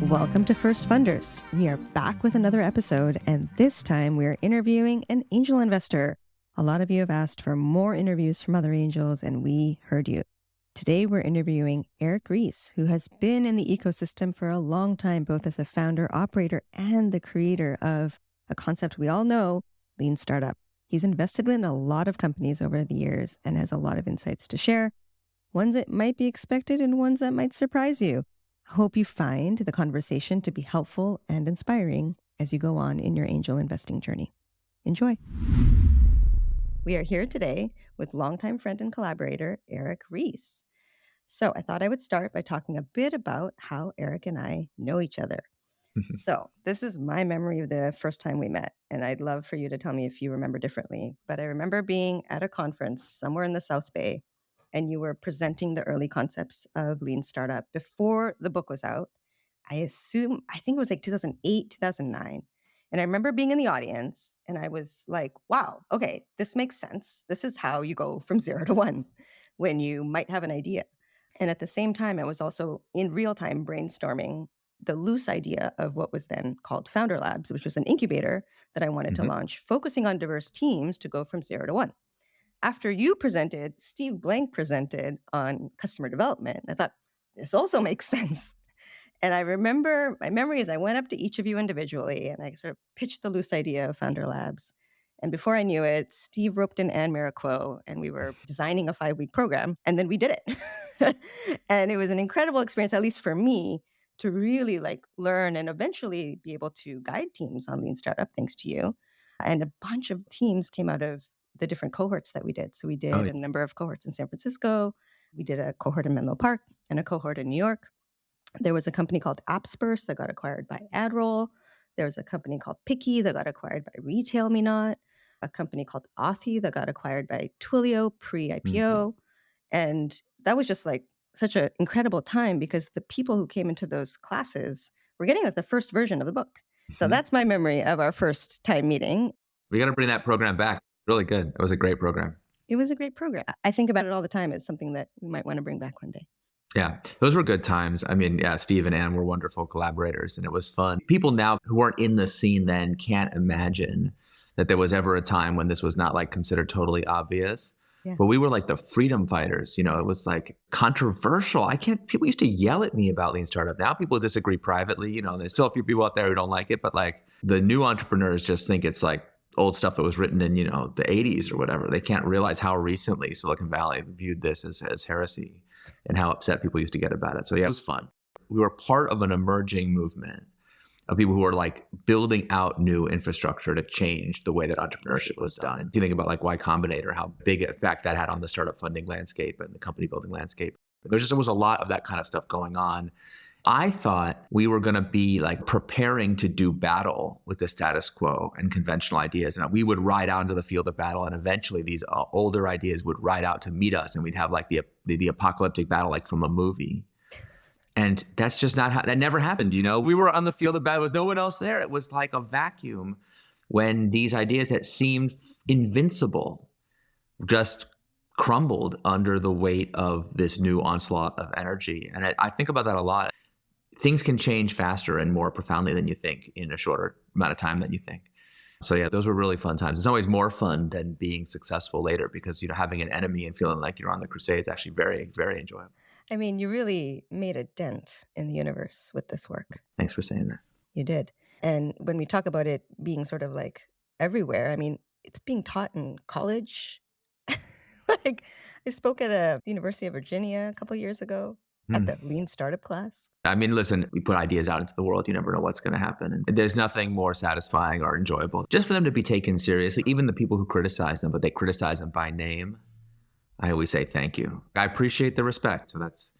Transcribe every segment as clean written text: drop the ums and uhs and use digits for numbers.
Welcome to First Funders. We are back with another episode, and this time we are interviewing an angel investor. A lot of you have asked for more interviews from other angels, and we heard you. Today we're interviewing Eric Ries, who has been in the ecosystem for a long time, both as a founder, operator, and the creator of a concept we all know, lean startup. He's invested in a lot of companies over the years and has a lot of insights to share, ones that might be expected and ones that might surprise you. Hope you find the conversation to be helpful and inspiring as you go on in your angel investing journey. Enjoy. We are here today with longtime friend and collaborator, Eric Ries. So I thought I would start by talking a bit about how Eric and I know each other. So this is my memory of the first time we met, and I'd love for you to tell me if you remember differently. But I remember being at a conference somewhere in the South Bay, and you were presenting the early concepts of Lean Startup before the book was out. I think it was like 2008, 2009. And I remember being in the audience and I was like, wow, okay, this makes sense. This is how you go from 0 to 1 when you might have an idea. And at the same time, I was also in real time brainstorming the loose idea of what was then called Founder Labs, which was an incubator that I wanted to launch, focusing on diverse teams to go from 0 to 1. After you presented, Steve Blank presented on customer development. I thought, this also makes sense. And I remember, my memory is I went up to each of you individually and I sort of pitched the loose idea of Founder Labs. And before I knew it, Steve roped in Anne Mariquot and we were designing a 5-week program, and then we did it. And it was an incredible experience, at least for me, to really learn and eventually be able to guide teams on Lean Startup, thanks to you. And a bunch of teams came out of the different cohorts that we did. So we did a number of cohorts in San Francisco. We did a cohort in Menlo Park and a cohort in New York. There was a company called AppSperse that got acquired by AdRoll. There was a company called Picky that got acquired by RetailMeNot. A company called Authy that got acquired by Twilio pre-IPO. And that was just such an incredible time because the people who came into those classes were getting the first version of the book. So that's my memory of our first time meeting. We got to bring that program back. Really good. It was a great program. It was a great program. I think about it all the time as something that we might want to bring back one day. Yeah, those were good times. I mean, yeah, Steve and Anne were wonderful collaborators and it was fun. People now who weren't in the scene then can't imagine that there was ever a time when this was not considered totally obvious. Yeah. But we were the freedom fighters. It was controversial. People used to yell at me about Lean Startup. Now people disagree privately. There's still a few people out there who don't like it, but the new entrepreneurs just think it's old stuff that was written in, the 80s or whatever. They can't realize how recently Silicon Valley viewed this as heresy and how upset people used to get about it. So yeah, it was fun. We were part of an emerging movement of people who were building out new infrastructure to change the way that entrepreneurship was done. You think about Y Combinator, how big effect that had on the startup funding landscape and the company building landscape. There was a lot of that kind of stuff going on. I thought we were going to be preparing to do battle with the status quo and conventional ideas. And we would ride out into the field of battle and eventually these older ideas would ride out to meet us and we'd have the apocalyptic battle from a movie. And that's just not how, that never happened. We were on the field of battle with no one else there. It was like a vacuum when these ideas that seemed invincible just crumbled under the weight of this new onslaught of energy. And I think about that a lot. Things can change faster and more profoundly than you think in a shorter amount of time than you think. So yeah, those were really fun times. It's always more fun than being successful later because, having an enemy and feeling like you're on the crusade is actually very, very enjoyable. I mean, you really made a dent in the universe with this work. Thanks for saying that. You did. And when we talk about it being sort of everywhere, I mean, it's being taught in college. I spoke at the University of Virginia a couple of years ago. At the Lean Startup class? I mean, listen, we put ideas out into the world. You never know what's going to happen. And there's nothing more satisfying or enjoyable. Just for them to be taken seriously, even the people who criticize them, but they criticize them by name, I always say thank you. I appreciate the respect. So that's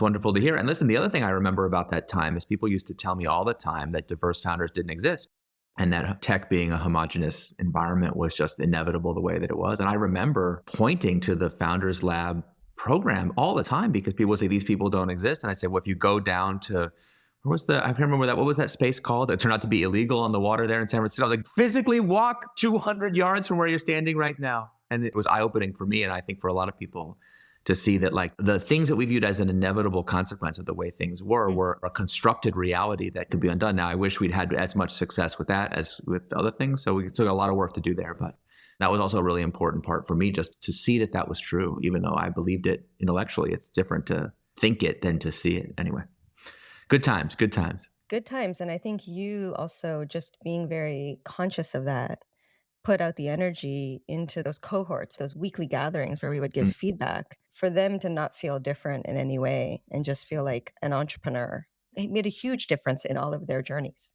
wonderful to hear. And listen, the other thing I remember about that time is people used to tell me all the time that diverse founders didn't exist and that tech being a homogenous environment was just inevitable the way that it was. And I remember pointing to the Founders Lab program all the time because people would say these people don't exist. And I said, well, if you go down to, I can't remember what was that space called that turned out to be illegal on the water there in San Francisco. I was physically walk 200 yards from where you're standing right now. And it was eye-opening for me and I think for a lot of people to see that like the things that we viewed as an inevitable consequence of the way things were a constructed reality that could be undone. Now, I wish we'd had as much success with that as with other things. So we still got a lot of work to do there. But that was also a really important part for me, just to see that that was true, even though I believed it intellectually. It's different to think it than to see it. Anyway, good times, good times. Good times. And I think you also just being very conscious of that, put out the energy into those cohorts, those weekly gatherings where we would give feedback for them to not feel different in any way and just feel like an entrepreneur. It made a huge difference in all of their journeys.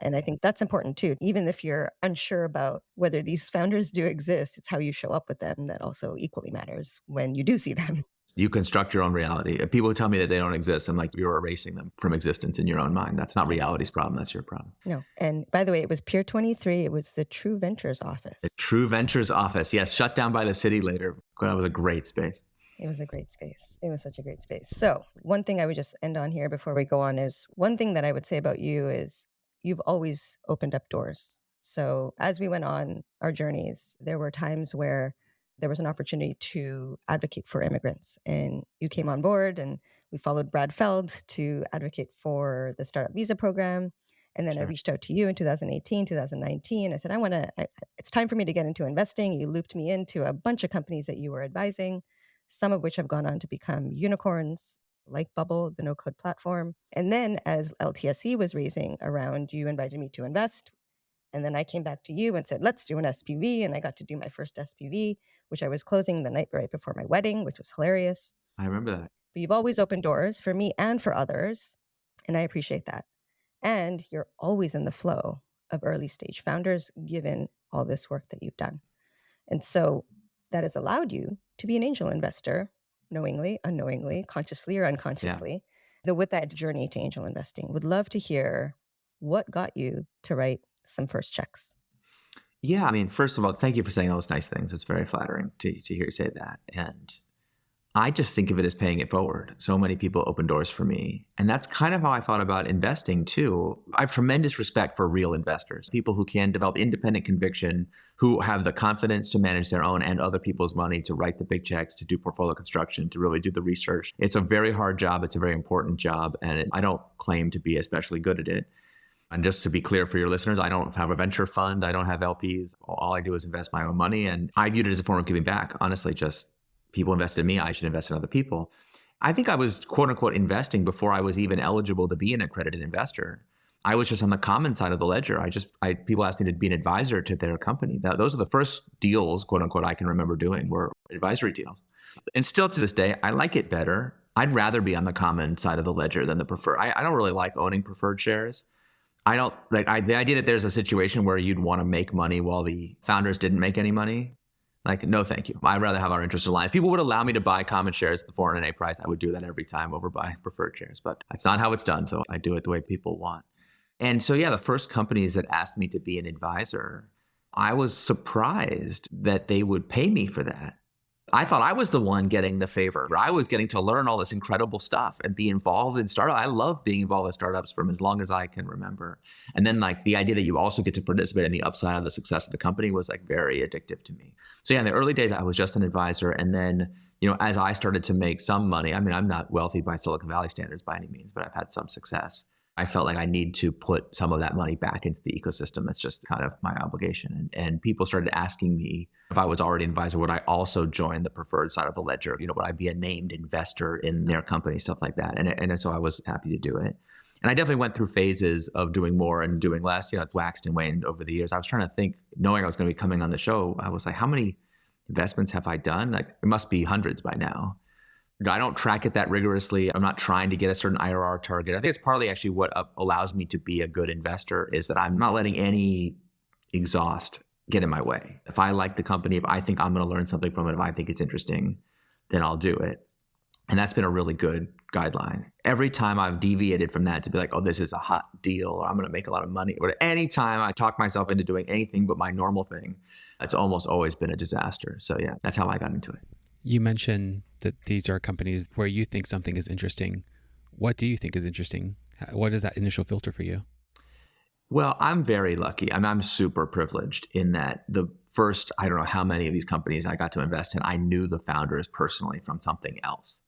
And I think that's important too. Even if you're unsure about whether these founders do exist, it's how you show up with them that also equally matters when you do see them. You construct your own reality. People who tell me that they don't exist, I'm like, you're erasing them from existence in your own mind. That's not reality's problem. That's your problem. No. And by the way, it was Pier 23. It was the True Ventures office. The True Ventures office. Yes, shut down by the city later. That was a great space. It was a great space. It was such a great space. So one thing I would just end on here before we go on is one thing that I would say about you is you've always opened up doors. So as we went on our journeys, there were times where there was an opportunity to advocate for immigrants. And you came on board and we followed Brad Feld to advocate for the startup visa program. And then I reached out to you in 2018, 2019. I said, it's time for me to get into investing. You looped me into a bunch of companies that you were advising, some of which have gone on to become unicorns, like Bubble, the no-code platform. And then as LTSE was raising around, you invited me to invest. And then I came back to you and said, let's do an SPV. And I got to do my first SPV, which I was closing the night right before my wedding, which was hilarious. I remember that. But you've always opened doors for me and for others. And I appreciate that. And you're always in the flow of early stage founders, given all this work that you've done. And so that has allowed you to be an angel investor, knowingly, unknowingly, consciously or unconsciously. Yeah. So with that journey to angel investing, would love to hear what got you to write some first checks. Yeah, I mean, first of all, thank you for saying all those nice things. It's very flattering to hear you say that. And I just think of it as paying it forward. So many people open doors for me. And that's kind of how I thought about investing too. I have tremendous respect for real investors, people who can develop independent conviction, who have the confidence to manage their own and other people's money, to write the big checks, to do portfolio construction, to really do the research. It's a very hard job. It's a very important job. And I don't claim to be especially good at it. And just to be clear for your listeners, I don't have a venture fund. I don't have LPs. All I do is invest my own money. And I viewed it as a form of giving back. Honestly, just people invested in me, I should invest in other people. I think I was quote unquote investing before I was even eligible to be an accredited investor. I was just on the common side of the ledger. People asked me to be an advisor to their company. Those are the first deals, quote unquote, I can remember doing were advisory deals. And still to this day, I like it better. I'd rather be on the common side of the ledger than the preferred. I don't really like owning preferred shares. I don't like the idea that there's a situation where you'd want to make money while the founders didn't make any money. Like, no, thank you. I'd rather have our interests aligned. If people would allow me to buy common shares at the 400A price, I would do that every time over buy preferred shares. But that's not how it's done. So I do it the way people want. And so, yeah, the first companies that asked me to be an advisor, I was surprised that they would pay me for that. I thought I was the one getting the favor. I was getting to learn all this incredible stuff and be involved in startups. I love being involved in startups from as long as I can remember. And then like the idea that you also get to participate in the upside of the success of the company was like very addictive to me. So yeah, in the early days, I was just an advisor. And then, as I started to make some money, I mean, I'm not wealthy by Silicon Valley standards by any means, but I've had some success. I felt like I need to put some of that money back into the ecosystem. It's just kind of my obligation. And people started asking me if I was already an advisor, would I also join the preferred side of the ledger? Would I be a named investor in their company, stuff like that. And so I was happy to do it. And I definitely went through phases of doing more and doing less. It's waxed and waned over the years. I was trying to think, knowing I was going to be coming on the show, I was like, how many investments have I done? Like, it must be hundreds by now. I don't track it that rigorously. I'm not trying to get a certain IRR target. I think it's partly actually what allows me to be a good investor is that I'm not letting any exhaust get in my way. If I like the company, if I think I'm going to learn something from it, if I think it's interesting, then I'll do it. And that's been a really good guideline. Every time I've deviated from that to be like, oh, this is a hot deal, or I'm going to make a lot of money, or any time I talk myself into doing anything but my normal thing, it's almost always been a disaster. So yeah, that's how I got into it. You mentioned that these are companies where you think something is interesting. What do you think is interesting? What is that initial filter for you? Well, I'm very lucky. I'm super privileged in that the first, I don't know how many of these companies I got to invest in, I knew the founders personally from something else.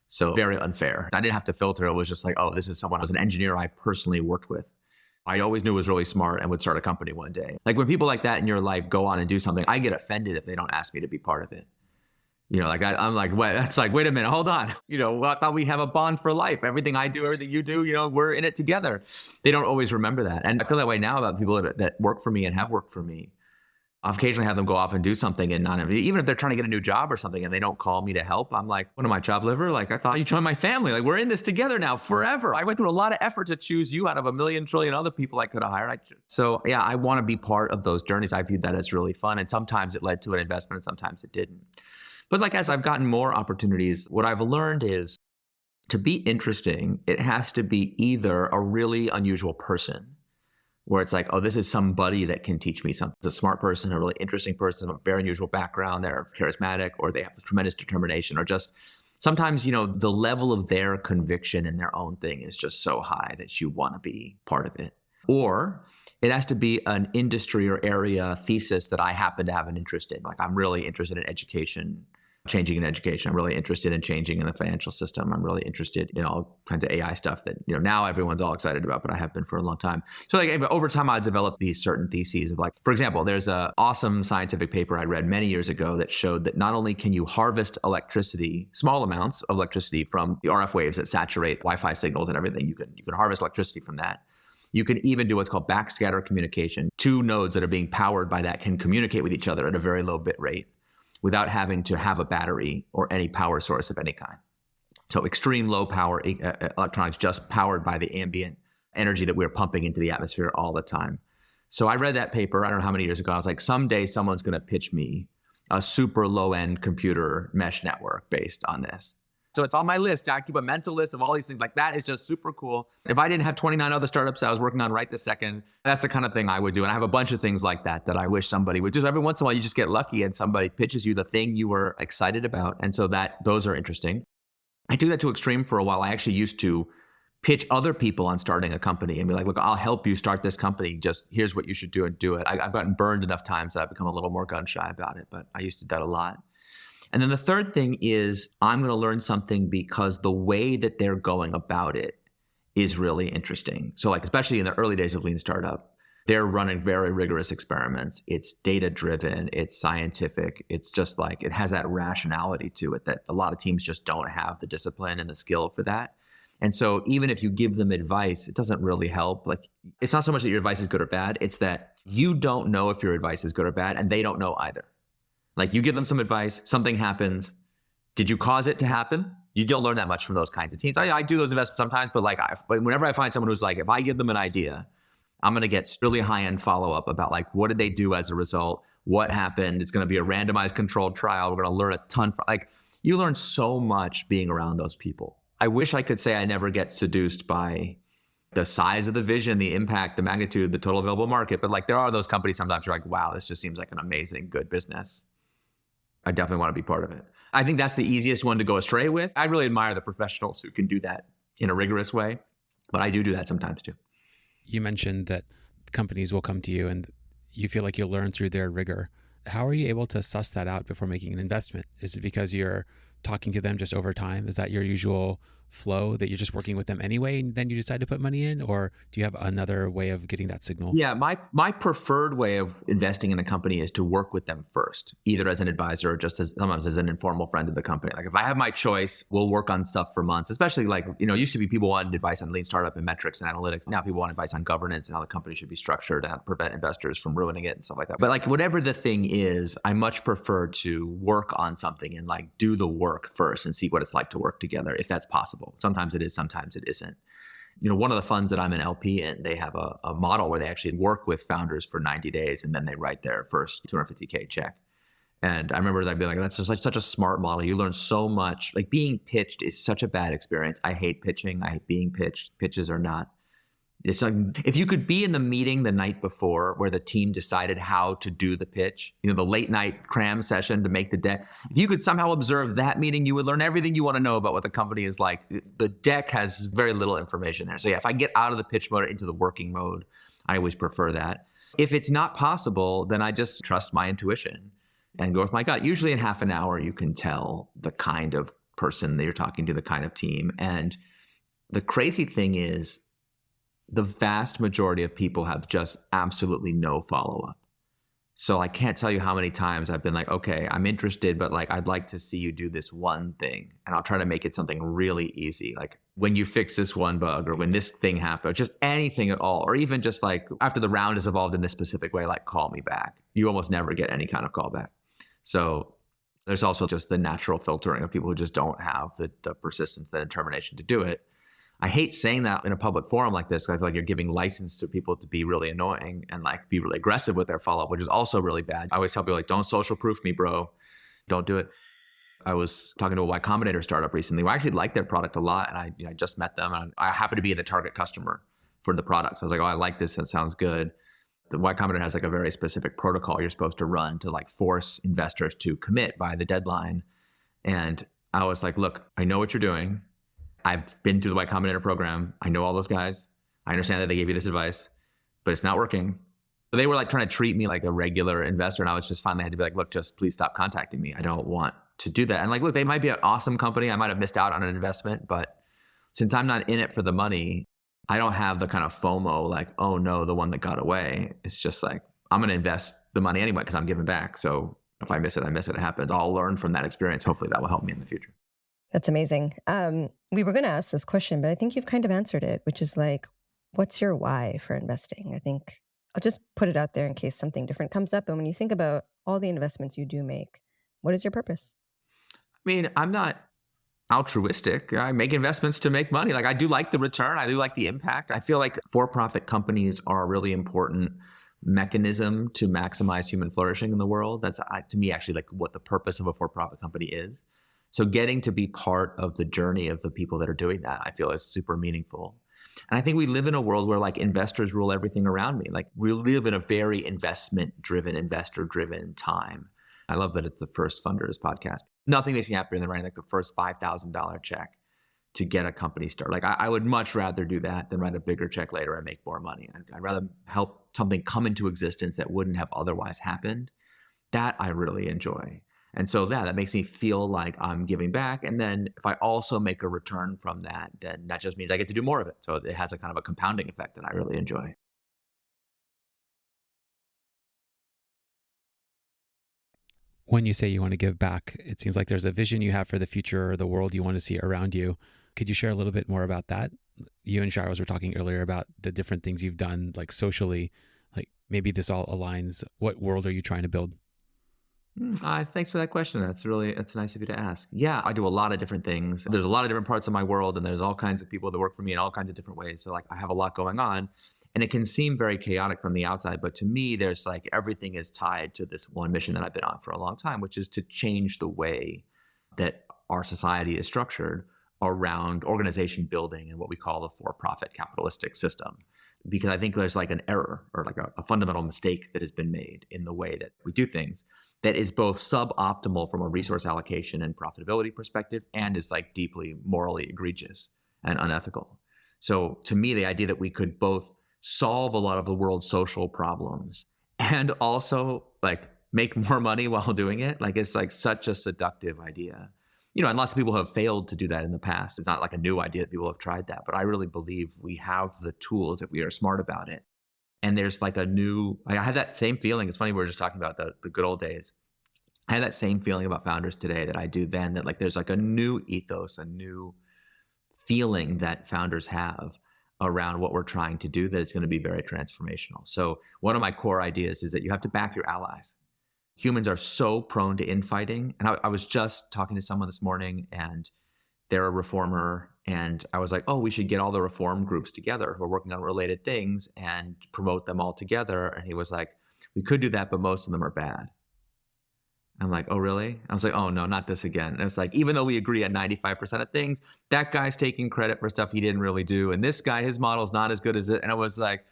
So very unfair. I didn't have to filter. It was just like, oh, this is someone who was an engineer I personally worked with. I always knew was really smart and would start a company one day. Like when people like that in your life go on and do something, I get offended if they don't ask me to be part of it. Like I'm like, wait, that's like, wait a minute, hold on. I thought we have a bond for life. Everything I do, everything you do, we're in it together. They don't always remember that. And I feel that way now about people that work for me and have worked for me. I've occasionally had them go off and do something and even if they're trying to get a new job or something and they don't call me to help, I'm like, what am I, job liver? Like, I thought you joined my family. Like, we're in this together now forever. I went through a lot of effort to choose you out of a million trillion other people I could have hired. So yeah, I want to be part of those journeys. I viewed that as really fun. And sometimes it led to an investment and sometimes it didn't. But like, as I've gotten more opportunities, what I've learned is to be interesting, it has to be either a really unusual person where it's like, oh, this is somebody that can teach me something. It's a smart person, a really interesting person, a very unusual background, they're charismatic, or they have tremendous determination, or just sometimes, the level of their conviction in their own thing is just so high that you want to be part of it. Or it has to be an industry or area thesis that I happen to have an interest in. Like, I'm really interested in education, changing in education. I'm really interested in changing in the financial system. I'm really interested in all kinds of AI stuff that, now everyone's all excited about, but I have been for a long time. So like over time, I developed these certain theses of like, for example, there's an awesome scientific paper I read many years ago that showed that not only can you harvest electricity, small amounts of electricity from the RF waves that saturate Wi-Fi signals and everything, you can harvest electricity from that. You can even do what's called backscatter communication. Two nodes that are being powered by that can communicate with each other at a very low bit rate without having to have a battery or any power source of any kind. So extreme low power electronics just powered by the ambient energy that we're pumping into the atmosphere all the time. So I read that paper, I don't know how many years ago. I was like, someday someone's going to pitch me a super low-end computer mesh network based on this. So it's on my list. I keep a mental list of all these things. Like, that is just super cool. If I didn't have 29 other startups I was working on right this second, that's the kind of thing I would do. And I have a bunch of things like that I wish somebody would do. Every once in a while, you just get lucky and somebody pitches you the thing you were excited about. And so those are interesting. I do that to extreme for a while. I actually used to pitch other people on starting a company and be like, look, I'll help you start this company. Just here's what you should do and do it. I've gotten burned enough times that I've become a little more gun shy about it, but I used to do that a lot. And then the third thing is I'm going to learn something because the way that they're going about it is really interesting. So like, especially in the early days of Lean Startup, they're running very rigorous experiments. It's data driven, it's scientific. It's just like, it has that rationality to it that a lot of teams just don't have the discipline and the skill for that. And so even if you give them advice, it doesn't really help. Like, it's not so much that your advice is good or bad. It's that you don't know if your advice is good or bad, and they don't know either. Like, you give them some advice, something happens. Did you cause it to happen? You don't learn that much from those kinds of teams. I do those investments sometimes, but whenever I find someone who's like, if I give them an idea, I'm going to get really high-end follow-up about like, what did they do as a result? What happened? It's going to be a randomized controlled trial. We're going to learn a ton. You learn so much being around those people. I wish I could say I never get seduced by the size of the vision, the impact, the magnitude, the total available market. But like, there are those companies sometimes you're like, wow, this just seems like an amazing, good business. I definitely want to be part of it. I think that's the easiest one to go astray with. I really admire the professionals who can do that in a rigorous way, but I do that sometimes too. You mentioned that companies will come to you and you feel like you'll learn through their rigor. How are you able to suss that out before making an investment? Is it because you're talking to them just over time? Is that your usual flow, that you're just working with them anyway and then you decide to put money in? Or do you have another way of getting that signal? Yeah, my preferred way of investing in a company is to work with them first, either as an advisor or just sometimes as an informal friend of the company. Like, if I have my choice, we'll work on stuff for months, especially like, used to be people wanted advice on lean startup and metrics and analytics. Now people want advice on governance and how the company should be structured and how to prevent investors from ruining it and stuff like that. But like, whatever the thing is, I much prefer to work on something and like do the work first and see what it's like to work together, if that's possible. Sometimes it is, sometimes it isn't. One of the funds that I'm an LP in, they have a model where they actually work with founders for 90 days and then they write their first $250K check. And I remember that being like, that's just like such a smart model. You learn so much. Like, being pitched is such a bad experience. I hate pitching. I hate being pitched. Pitches are not. It's like, if you could be in the meeting the night before where the team decided how to do the pitch, the late night cram session to make the deck, if you could somehow observe that meeting, you would learn everything you want to know about what the company is like. The deck has very little information there. So yeah, if I get out of the pitch mode into the working mode, I always prefer that. If it's not possible, then I just trust my intuition and go with my gut. Usually in half an hour, you can tell the kind of person that you're talking to, the kind of team. And the crazy thing is, the vast majority of people have just absolutely no follow-up. So I can't tell you how many times I've been like, okay, I'm interested, but like, I'd like to see you do this one thing. And I'll try to make it something really easy. Like when you fix this one bug, or when this thing happened, just anything at all. Or even just like after the round is evolved in this specific way, like call me back. You almost never get any kind of call back. So there's also just the natural filtering of people who just don't have the persistence, the determination to do it. I hate saying that in a public forum like this. I feel like you're giving license to people to be really annoying and like be really aggressive with their follow-up, which is also really bad. I always tell people like, don't social proof me, bro. Don't do it. I was talking to a Y Combinator startup recently. I actually like their product a lot, and I just met them, and I happen to be the target customer for the product. So I was like, oh, I like this. It sounds good. The Y Combinator has like a very specific protocol you're supposed to run to like force investors to commit by the deadline. And I was like, look, I know what you're doing. I've been through the Y Combinator program. I know all those guys. I understand that they gave you this advice, but it's not working. So they were like trying to treat me like a regular investor. And I was just finally had to be like, look, just please stop contacting me. I don't want to do that. And like, look, they might be an awesome company. I might have missed out on an investment, but since I'm not in it for the money, I don't have the kind of FOMO like, oh no, the one that got away. It's just like, I'm going to invest the money anyway because I'm giving back. So if I miss it, I miss it. It happens. I'll learn from that experience. Hopefully that will help me in the future. That's amazing. We were going to ask this question, but I think you've kind of answered it, which is like, what's your why for investing? I think I'll just put it out there in case something different comes up. And when you think about all the investments you do make, what is your purpose? I mean, I'm not altruistic. I make investments to make money. Like I do like the return. I do like the impact. I feel like for-profit companies are a really important mechanism to maximize human flourishing in the world. That's to me actually like what the purpose of a for-profit company is. So getting to be part of the journey of the people that are doing that, I feel is super meaningful. And I think we live in a world where like investors rule everything around me. Like we live in a very investment-driven, investor-driven time. I love that it's the first Funders podcast. Nothing makes me happier than writing like the first $5,000 check to get a company started. Like I would much rather do that than write a bigger check later and make more money. I'd rather help something come into existence that wouldn't have otherwise happened. That I really enjoy. And so that makes me feel like I'm giving back. And then if I also make a return from that, then that just means I get to do more of it. So it has a kind of a compounding effect that I really enjoy. When you say you want to give back, it seems like there's a vision you have for the future or the world you want to see around you. Could you share a little bit more about that? You and Shiros were talking earlier about the different things you've done, like socially, like maybe this all aligns. What world are you trying to build? Thanks for that question. It's nice of you to ask. Yeah, I do a lot of different things. There's a lot of different parts of my world, and there's all kinds of people that work for me in all kinds of different ways. So like I have a lot going on, and it can seem very chaotic from the outside, but to me, there's like everything is tied to this one mission that I've been on for a long time, which is to change the way that our society is structured around organization building and what we call the for-profit capitalistic system. Because I think there's like an error or like a fundamental mistake that has been made in the way that we do things that is both suboptimal from a resource allocation and profitability perspective and is like deeply morally egregious and unethical. So to me, the idea that we could both solve a lot of the world's social problems and also like make more money while doing it, like it's like such a seductive idea. And lots of people have failed to do that in the past. It's not like a new idea that people have tried that, but I really believe we have the tools if we are smart about it. And there's like I have that same feeling. It's funny, we were just talking about the good old days. I had that same feeling about founders today that I do then, that like there's like a new ethos, a new feeling that founders have around what we're trying to do that is going to be very transformational. So one of my core ideas is that you have to back your allies. Humans are so prone to infighting. And I was just talking to someone this morning and they're a reformer. And I was like, oh, we should get all the reform groups together who are working on related things and promote them all together. And he was like, we could do that, but most of them are bad. I'm like, oh, really? I was like, oh, no, not this again. And it's like, even though we agree on 95% of things, that guy's taking credit for stuff he didn't really do. And this guy, his model's not as good as it. And I was like,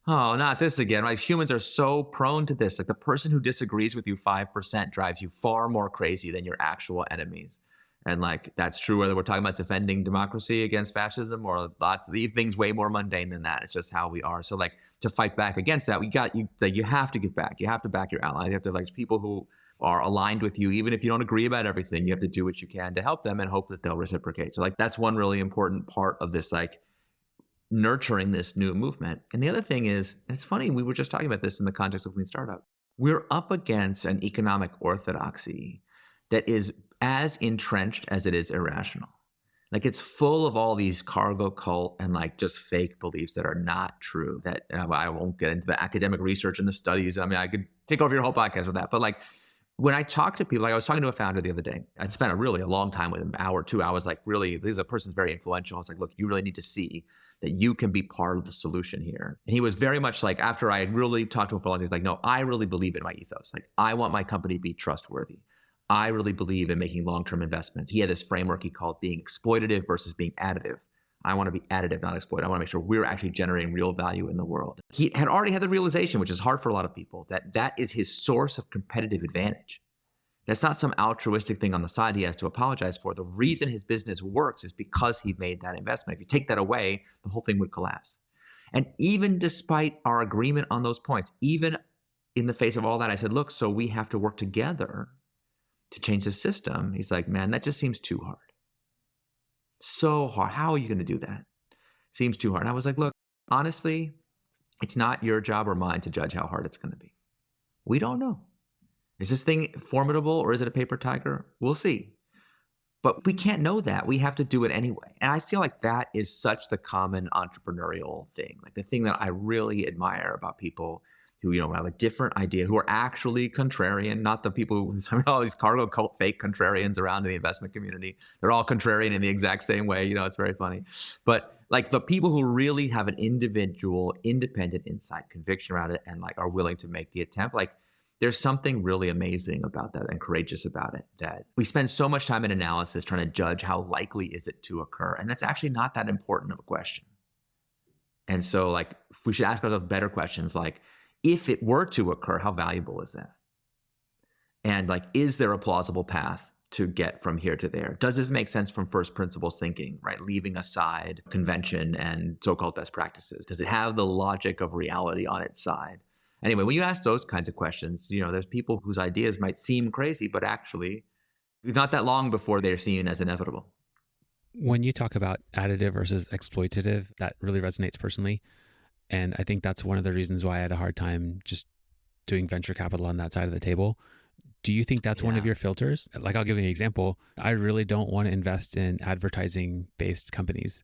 oh, not this again. Like humans are so prone to this. Like the person who disagrees with you 5% drives you far more crazy than your actual enemies. And like, that's true whether we're talking about defending democracy against fascism or lots of things way more mundane than that. It's just how we are. So like, to fight back against that, you have to give back. You have to back your allies. You have to like people who are aligned with you, even if you don't agree about everything. You have to do what you can to help them and hope that they'll reciprocate. So like, that's one really important part of this, like nurturing this new movement. And the other thing is, it's funny, we were just talking about this in the context of Lean Startup. We're up against an economic orthodoxy that is as entrenched as it is irrational. Like, it's full of all these cargo cult and like just fake beliefs that are not true. That I won't get into the academic research and the studies. I mean, I could take over your whole podcast with that. But like, when I talk to people, like I was talking to a founder the other day, I spent a long time with him, an hour, 2 hours, like really, this is a person who's very influential. I was like, look, you really need to see that you can be part of the solution here. And he was very much like, after I really talked to him for a long time, he's like, no, I really believe in my ethos. Like, I want my company to be trustworthy. I really believe in making long-term investments. He had this framework he called being exploitative versus being additive. I want to be additive, not exploitative. I want to make sure we're actually generating real value in the world. He had already had the realization, which is hard for a lot of people, that that is his source of competitive advantage. That's not some altruistic thing on the side he has to apologize for. The reason his business works is because he made that investment. If you take that away, the whole thing would collapse. And even despite our agreement on those points, even in the face of all that, I said, look, so we have to work together to change the system. He's like, man, that just seems too hard. So hard. How are you going to do that? Seems too hard. And I was like, look, honestly, it's not your job or mine to judge how hard it's going to be. We don't know. Is this thing formidable or is it a paper tiger? We'll see. But we can't know that. We have to do it anyway. And I feel like that is such the common entrepreneurial thing. Like the thing that I really admire about people who, have a different idea, who are actually contrarian, not the people who, all these cargo cult fake contrarians around in the investment community. They're all contrarian in the exact same way. It's very funny. But like the people who really have an individual, independent insight, conviction around it, and like are willing to make the attempt, like there's something really amazing about that and courageous about it, that we spend so much time in analysis trying to judge how likely is it to occur. And that's actually not that important of a question. And so like, we should ask ourselves better questions like, if it were to occur, how valuable is that? And like, is there a plausible path to get from here to there? Does this make sense from first principles thinking, right? Leaving aside convention and so-called best practices. Does it have the logic of reality on its side? Anyway, when you ask those kinds of questions, there's people whose ideas might seem crazy, but actually it's not that long before they're seen as inevitable. When you talk about additive versus exploitative, that really resonates personally. And I think that's one of the reasons why I had a hard time just doing venture capital on that side of the table. Do you think that's one of your filters? Like, I'll give you an example. I really don't want to invest in advertising-based companies,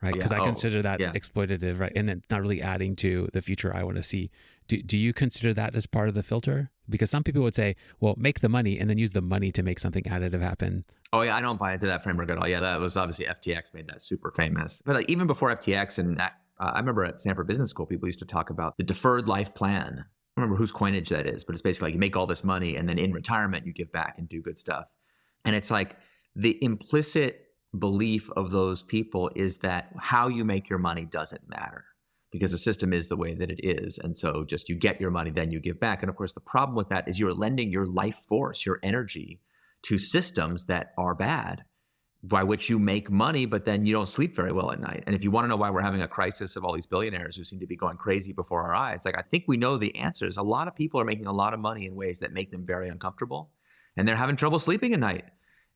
right? Because I consider that exploitative, right? And it's not really adding to the future I want to see. Do you consider that as part of the filter? Because some people would say, well, make the money and then use the money to make something additive happen. Oh yeah, I don't buy into that framework at all. Yeah, that was obviously FTX made that super famous. But like, even before FTX and I remember at Stanford Business School, people used to talk about the deferred life plan. I don't remember whose coinage that is, but it's basically like you make all this money and then in retirement, you give back and do good stuff. And it's like the implicit belief of those people is that how you make your money doesn't matter because the system is the way that it is. And so just you get your money, then you give back. And of course, the problem with that is you're lending your life force, your energy to systems that are bad, by which you make money, but then you don't sleep very well at night. And if you want to know why we're having a crisis of all these billionaires who seem to be going crazy before our eyes, like I think we know the answers. A lot of people are making a lot of money in ways that make them very uncomfortable, and they're having trouble sleeping at night.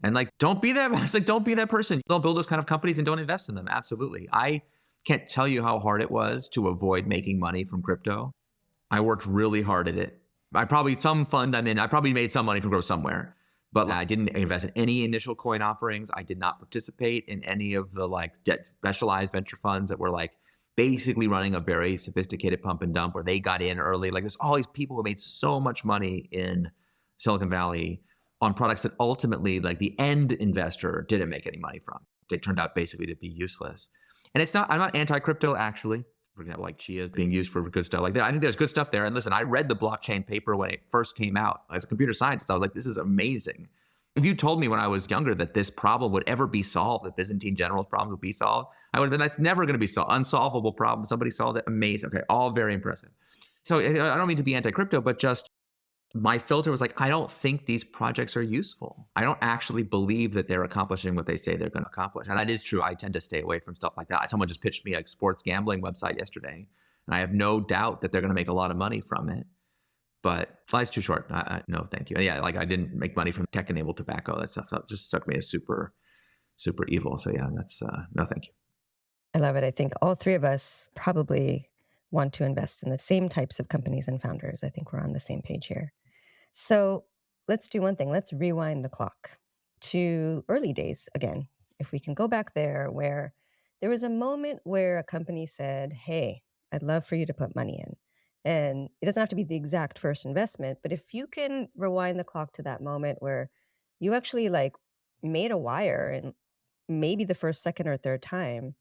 And like, don't be that. It's like, don't be that person. Don't build those kind of companies and don't invest in them. Absolutely. I can't tell you how hard it was to avoid making money from crypto. I worked really hard at it. I probably made some money from crypto somewhere. But I didn't invest in any initial coin offerings. I did not participate in any of the like specialized venture funds that were like basically running a very sophisticated pump and dump where they got in early. Like there's all these people who made so much money in Silicon Valley on products that ultimately like the end investor didn't make any money from. They turned out basically to be useless. And I'm not anti-crypto actually. For example, like Chia is being used for good stuff like that. I think there's good stuff there. And listen, I read the blockchain paper when it first came out. As a computer scientist, I was like, this is amazing. If you told me when I was younger that this problem would ever be solved, that Byzantine generals problem would be solved, I would have been, that's never going to be solved. Unsolvable problem. Somebody solved it. Amazing. Okay. All very impressive. So I don't mean to be anti-crypto, but just my filter was like, I don't think these projects are useful. I don't actually believe that they're accomplishing what they say they're going to accomplish. And that is true. I tend to stay away from stuff like that. Someone just pitched me a sports gambling website yesterday, and I have no doubt that they're going to make a lot of money from it. But life's too short. No, thank you. Yeah, like I didn't make money from tech-enabled tobacco. That stuff just struck me as super, super evil. So yeah, that's no, thank you. I love it. I think all three of us probably want to invest in the same types of companies and founders. I think we're on the same page here. So let's do one thing. Let's rewind the clock to early days again. If we can go back there, where there was a moment where a company said, hey, I'd love for you to put money in. And it doesn't have to be the exact first investment, but if you can rewind the clock to that moment where you actually like made a wire and maybe the first, second, or third time,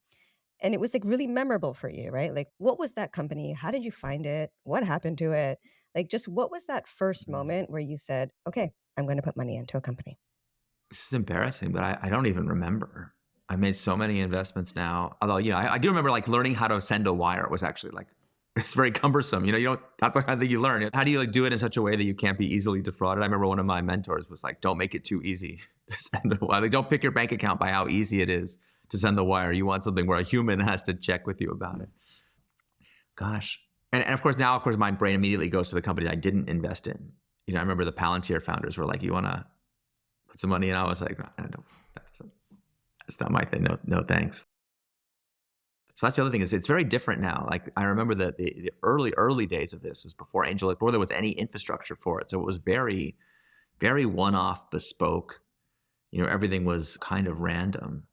and it was like really memorable for you, right? Like, what was that company? How did you find it? What happened to it? Like, just what was that first moment where you said, okay, I'm going to put money into a company? This is embarrassing, but I don't even remember. I made so many investments now. Although, I do remember like learning how to send a wire was actually like, it's very cumbersome. You don't, that's the kind of thing you learn. How do you like do it in such a way that you can't be easily defrauded? I remember one of my mentors was like, don't make it too easy to send a wire. Like, don't pick your bank account by how easy it is to send the wire. You want something where a human has to check with you about it. Gosh. And of course, now, my brain immediately goes to the company I didn't invest in. I remember the Palantir founders were like, you want to put some money in? I was like, I don't, that's not my thing. No, thanks. So that's the other thing, is it's very different now. Like, I remember that the early days of this was before there was any infrastructure for it. So it was very, very one-off, bespoke. Everything was kind of random.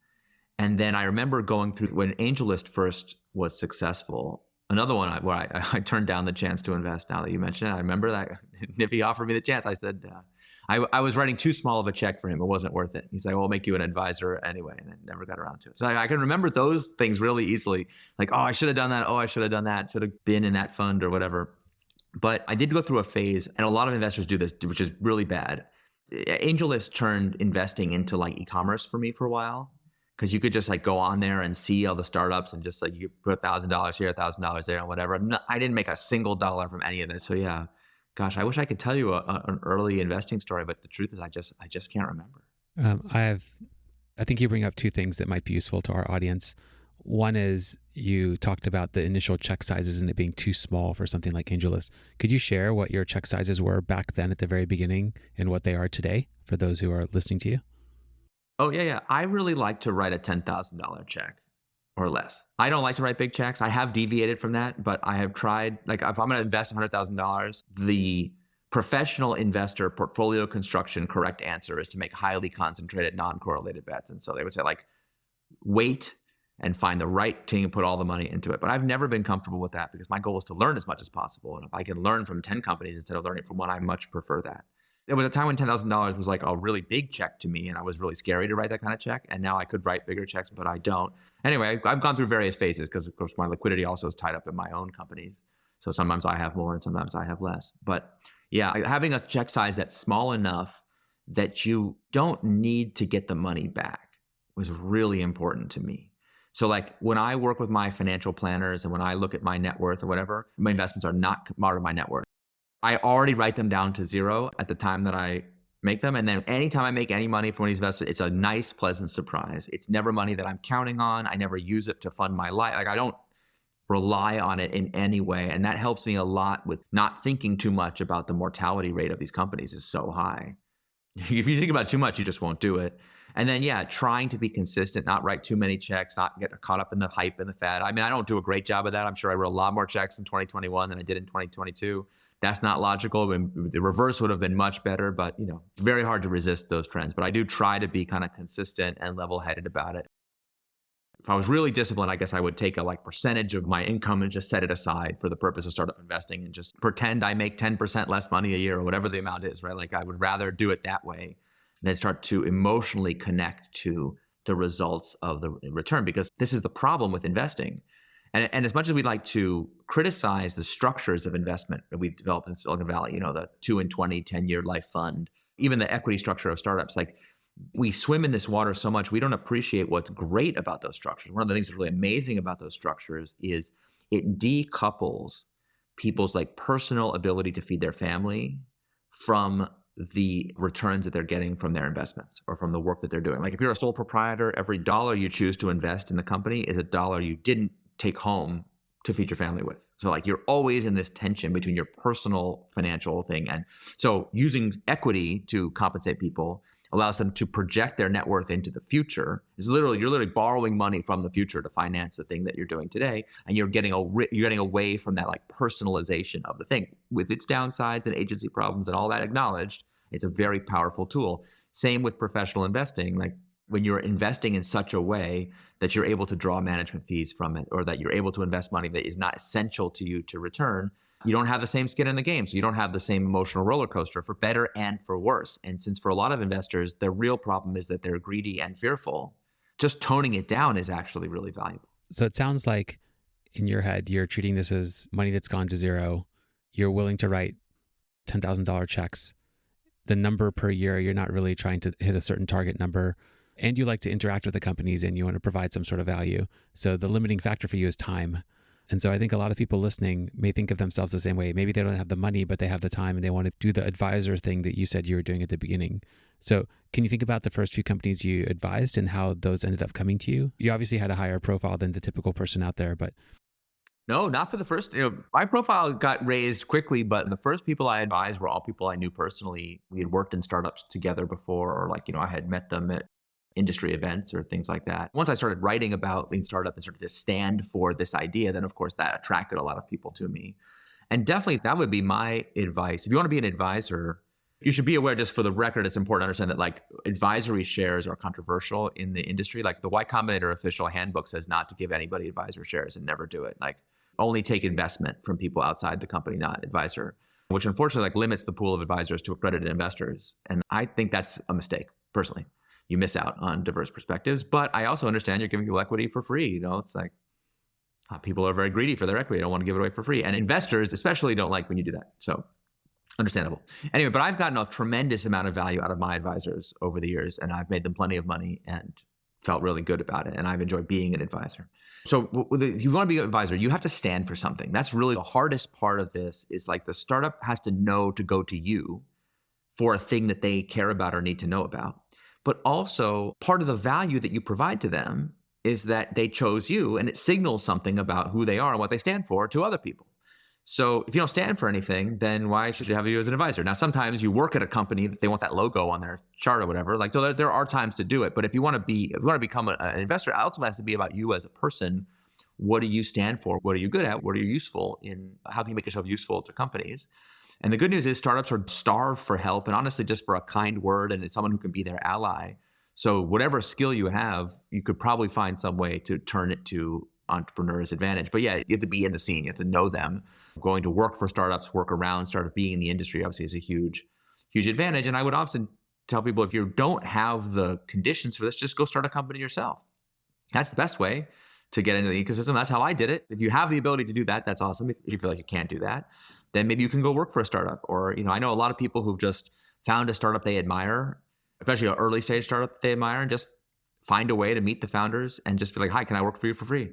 And then I remember going through when AngelList first was successful. Another one where I turned down the chance to invest. Now that you mention it, I remember that Nippy offered me the chance. I said, I was writing too small of a check for him. It wasn't worth it. He's like, well, I'll make you an advisor anyway. And I never got around to it. So I can remember those things really easily. Like, oh, I should have done that. Oh, I should have done that. Should have been in that fund or whatever. But I did go through a phase, and a lot of investors do this, which is really bad. AngelList turned investing into like e-commerce for me for a while. Because you could just like go on there and see all the startups and just like you could put $1,000 here, $1,000 there, and whatever. I didn't make a single dollar from any of this. So yeah, gosh, I wish I could tell you an early investing story, but the truth is I just can't remember. I think you bring up two things that might be useful to our audience. One is you talked about the initial check sizes and it being too small for something like AngelList. Could you share what your check sizes were back then at the very beginning and what they are today for those who are listening to you? Oh, yeah. I really like to write a $10,000 check or less. I don't like to write big checks. I have deviated from that, but I have tried. Like, if I'm going to invest $100,000, the professional investor portfolio construction correct answer is to make highly concentrated, non-correlated bets. And so they would say, like, wait and find the right team and put all the money into it. But I've never been comfortable with that because my goal is to learn as much as possible. And if I can learn from 10 companies instead of learning from one, I much prefer that. There was a time when $10,000 was like a really big check to me, and I was really scary to write that kind of check. And now I could write bigger checks, but I don't. Anyway, I've gone through various phases because, of course, my liquidity also is tied up in my own companies. So sometimes I have more and sometimes I have less. But yeah, having a check size that's small enough that you don't need to get the money back was really important to me. So like when I work with my financial planners and when I look at my net worth or whatever, my investments are not part of my net worth. I already write them down to zero at the time that I make them. And then anytime I make any money from one of these investments, it's a nice, pleasant surprise. It's never money that I'm counting on. I never use it to fund my life. Like, I don't rely on it in any way. And that helps me a lot with not thinking too much about the mortality rate of these companies is so high. If you think about it too much, you just won't do it. And then, yeah, trying to be consistent, not write too many checks, not get caught up in the hype and the fad. I mean, I don't do a great job of that. I'm sure I wrote a lot more checks in 2021 than I did in 2022. That's not logical. The reverse would have been much better, but it's very hard to resist those trends. But I do try to be kind of consistent and level-headed about it. If I was really disciplined, I guess I would take a percentage of my income and just set it aside for the purpose of startup investing and just pretend I make 10% less money a year or whatever the amount is, right? Like, I would rather do it that way than start to emotionally connect to the results of the return, because this is the problem with investing. And as much as we'd like to criticize the structures of investment that we've developed in Silicon Valley, the 2 and 20, 10-year life fund, even the equity structure of startups, like, we swim in this water so much, we don't appreciate what's great about those structures. One of the things that's really amazing about those structures is it decouples people's like personal ability to feed their family from the returns that they're getting from their investments or from the work that they're doing. Like if you're a sole proprietor, every dollar you choose to invest in the company is a dollar you didn't take home to feed your family with. So like you're always in this tension between your personal financial thing. And so using equity to compensate people allows them to project their net worth into the future. You're literally borrowing money from the future to finance the thing that you're doing today. And you're getting away from that like personalization of the thing with its downsides and agency problems and all that acknowledged. It's a very powerful tool. Same with professional investing. Like when you're investing in such a way that you're able to draw management fees from it, or that you're able to invest money that is not essential to you to return, you don't have the same skin in the game. So you don't have the same emotional roller coaster for better and for worse. And since for a lot of investors, the real problem is that they're greedy and fearful, just toning it down is actually really valuable. So it sounds like in your head, you're treating this as money that's gone to zero. You're willing to write $10,000 checks. The number per year, you're not really trying to hit a certain target number. And you like to interact with the companies and you want to provide some sort of value. So the limiting factor for you is time. And so I think a lot of people listening may think of themselves the same way. Maybe they don't have the money, but they have the time and they want to do the advisor thing that you said you were doing at the beginning. So can you think about the first few companies you advised and how those ended up coming to you? You obviously had a higher profile than the typical person out there, but... No, not for the first, my profile got raised quickly, but the first people I advised were all people I knew personally. We had worked in startups together before, or I had met them at industry events or things like that. Once I started writing about lean startup and started to stand for this idea, then of course that attracted a lot of people to me. And definitely that would be my advice. If you want to be an advisor, you should be aware, just for the record, it's important to understand that like advisory shares are controversial in the industry. Like the Y Combinator official handbook says not to give anybody advisor shares and never do it. Like only take investment from people outside the company, not advisor, which unfortunately like limits the pool of advisors to accredited investors. And I think that's a mistake personally. You miss out on diverse perspectives. But I also understand you're giving people equity for free. It's like people are very greedy for their equity. They don't want to give it away for free. And investors especially don't like when you do that. So understandable. Anyway, but I've gotten a tremendous amount of value out of my advisors over the years, and I've made them plenty of money and felt really good about it. And I've enjoyed being an advisor. So if you want to be an advisor, you have to stand for something. That's really the hardest part of this, is like the startup has to know to go to you for a thing that they care about or need to know about. But also part of the value that you provide to them is that they chose you, and it signals something about who they are and what they stand for to other people. So if you don't stand for anything, then why should you have you as an advisor? Now, sometimes you work at a company that they want that logo on their chart or whatever. Like, so there are times to do it. But if you want to become an investor, it ultimately has to be about you as a person. What do you stand for? What are you good at? What are you useful in? How can you make yourself useful to companies? And the good news is startups are starved for help, and honestly just for a kind word and someone who can be their ally. So whatever skill you have, you could probably find some way to turn it to entrepreneurs' advantage. But yeah, you have to be in the scene. You have to know them. Going to work for startups, work around startup, being in the industry obviously is a huge, huge advantage. And I would often tell people, if you don't have the conditions for this, just go start a company yourself. That's the best way to get into the ecosystem. That's how I did it. If you have the ability to do that, that's awesome. If you feel like you can't do that, then maybe you can go work for a startup. Or, I know a lot of people who've just found a startup they admire, especially an early stage startup that they admire, and just find a way to meet the founders and just be like, hi, can I work for you for free?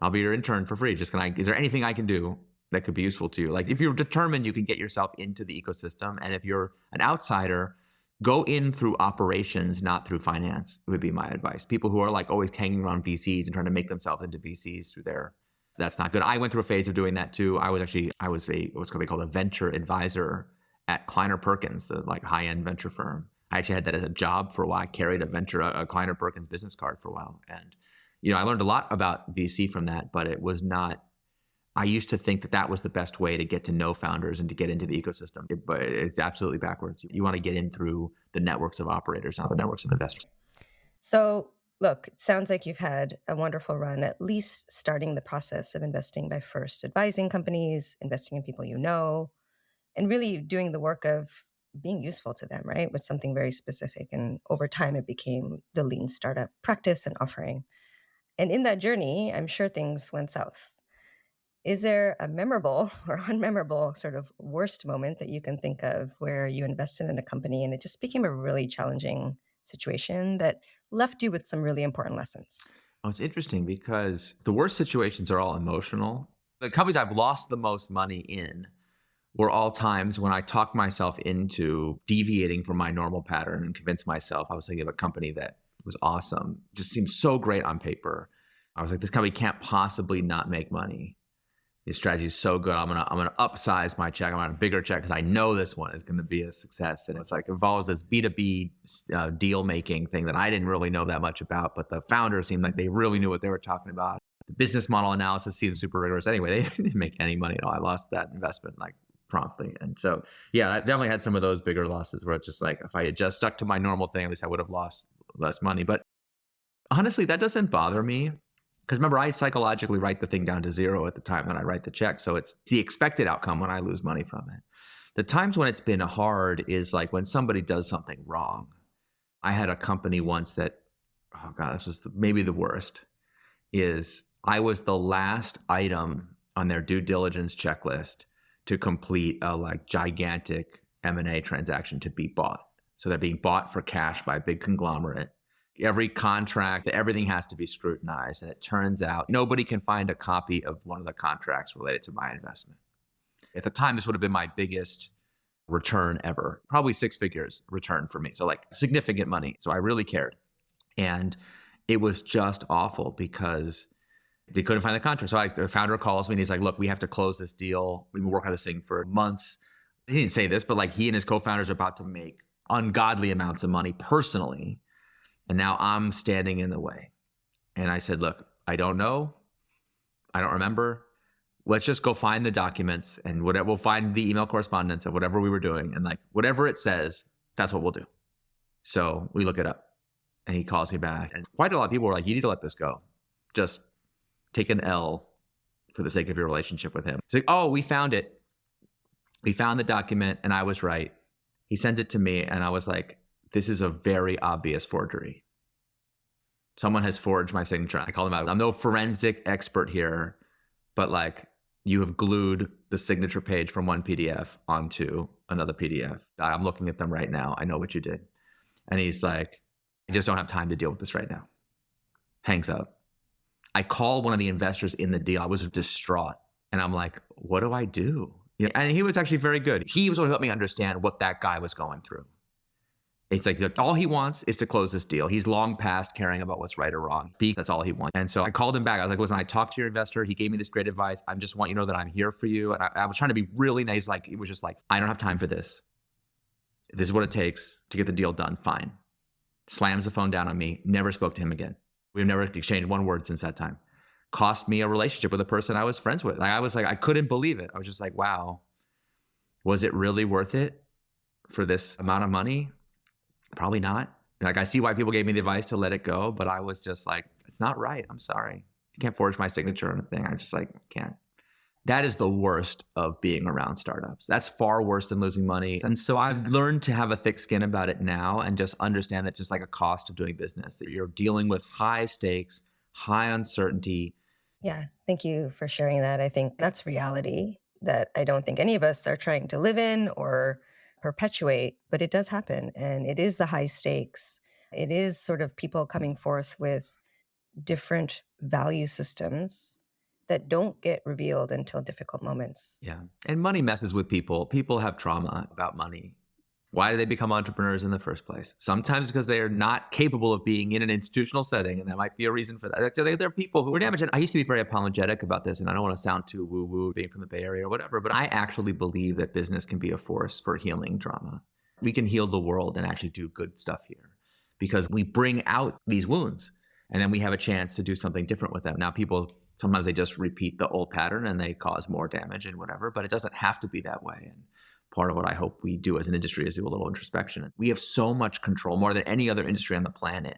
I'll be your intern for free. Is there anything I can do that could be useful to you? Like if you're determined, you can get yourself into the ecosystem. And if you're an outsider, go in through operations, not through finance, would be my advice. People who are like always hanging around VCs and trying to make themselves into VCs through that's not good. I went through a phase of doing that too. I was what's called a venture advisor at Kleiner Perkins, the like high-end venture firm. I actually had that as a job for a while. I carried a Kleiner Perkins business card for a while. And, I learned a lot about VC from that, but it was not, I used to think that was the best way to get to know founders and to get into the ecosystem. But it's absolutely backwards. You want to get in through the networks of operators, not the networks of investors. So look, it sounds like you've had a wonderful run, at least starting the process of investing by first advising companies, investing in people you know, and really doing the work of being useful to them, right? With something very specific. And over time, it became the lean startup practice and offering. And in that journey, I'm sure things went south. Is there a memorable or unmemorable sort of worst moment that you can think of where you invested in a company and it just became a really challenging situation that left you with some really important lessons? Oh, it's interesting because the worst situations are all emotional. The companies I've lost the most money in were all times when I talked myself into deviating from my normal pattern and convinced myself I was thinking of a company that was awesome, just seemed so great on paper. I was like, this company can't possibly not make money. This strategy is so good. I'm gonna upsize my check. I'm gonna have a bigger check because I know this one is gonna be a success. And it's like involves this B2B deal making thing that I didn't really know that much about, but the founders seemed like they really knew what they were talking about. The business model analysis seemed super rigorous. Anyway, they didn't make any money at all. I lost that investment like promptly. And so, yeah, I definitely had some of those bigger losses where it's just like, if I had just stuck to my normal thing, at least I would have lost less money. But honestly, that doesn't bother me. Because remember, I psychologically write the thing down to zero at the time that I write the check. So it's the expected outcome when I lose money from it. The times when it's been hard is like when somebody does something wrong. I had a company once that, oh God, this was maybe the worst, is I was the last item on their due diligence checklist to complete a like gigantic M&A transaction to be bought. So they're being bought for cash by a big conglomerate. Every contract, everything has to be scrutinized. And it turns out nobody can find a copy of one of the contracts related to my investment. At the time, this would have been my biggest return ever, probably 6 figures return for me. So like significant money. So I really cared. And it was just awful because they couldn't find the contract. So the founder calls me and he's like, look, we have to close this deal. We've been working on this thing for months. He didn't say this, but like he and his co-founders are about to make ungodly amounts of money personally. And now I'm standing in the way. And I said, look, I don't know. I don't remember. Let's just go find the documents and whatever, we'll find the email correspondence of whatever we were doing. And like, whatever it says, that's what we'll do. So we look it up and he calls me back. And quite a lot of people were like, you need to let this go. Just take an L for the sake of your relationship with him. He's like, oh, we found it. We found the document and I was right. He sends it to me and I was like, this is a very obvious forgery. Someone has forged my signature. I called him out. I'm no forensic expert here, but like you have glued the signature page from one PDF onto another PDF. I'm looking at them right now. I know what you did. And he's like, I just don't have time to deal with this right now. Hangs up. I called one of the investors in the deal. I was distraught. And I'm like, what do I do? You know, and he was actually very good. He was what helped me understand what that guy was going through. It's like all he wants is to close this deal. He's long past caring about what's right or wrong. That's all he wants. And so I called him back. I was like, listen, I talked to your investor. He gave me this great advice. I just want you to know that I'm here for you. And I was trying to be really nice. Like, it was just like, I don't have time for this. If this is what it takes to get the deal done, fine. Slams the phone down on me. Never spoke to him again. We've never exchanged one word since that time. Cost me a relationship with a person I was friends with. I was like, I couldn't believe it. I was just like, wow, was it really worth it for this amount of money? Probably not. Like, I see why people gave me the advice to let it go, but I was just like, it's not right. I'm sorry. You can't forge my signature on a thing. I just like, can't. That is the worst of being around startups. That's far worse than losing money. And so I've learned to have a thick skin about it now and just understand that just like a cost of doing business, that you're dealing with high stakes, high uncertainty. Yeah, thank you for sharing that. I think that's reality that I don't think any of us are trying to live in or perpetuate, but it does happen. And it is the high stakes. It is sort of people coming forth with different value systems that don't get revealed until difficult moments. Yeah. And money messes with people. People have trauma about money. Why do they become entrepreneurs in the first place? Sometimes because they are not capable of being in an institutional setting, and that might be a reason for that. So there are people who are damaged. And I used to be very apologetic about this, and I don't want to sound too woo-woo being from the Bay Area or whatever, but I actually believe that business can be a force for healing trauma. We can heal the world and actually do good stuff here because we bring out these wounds, and then we have a chance to do something different with them. Now, people, sometimes they just repeat the old pattern and they cause more damage and whatever, but it doesn't have to be that way. And part of what I hope we do as an industry is do a little introspection. We have so much control, more than any other industry on the planet.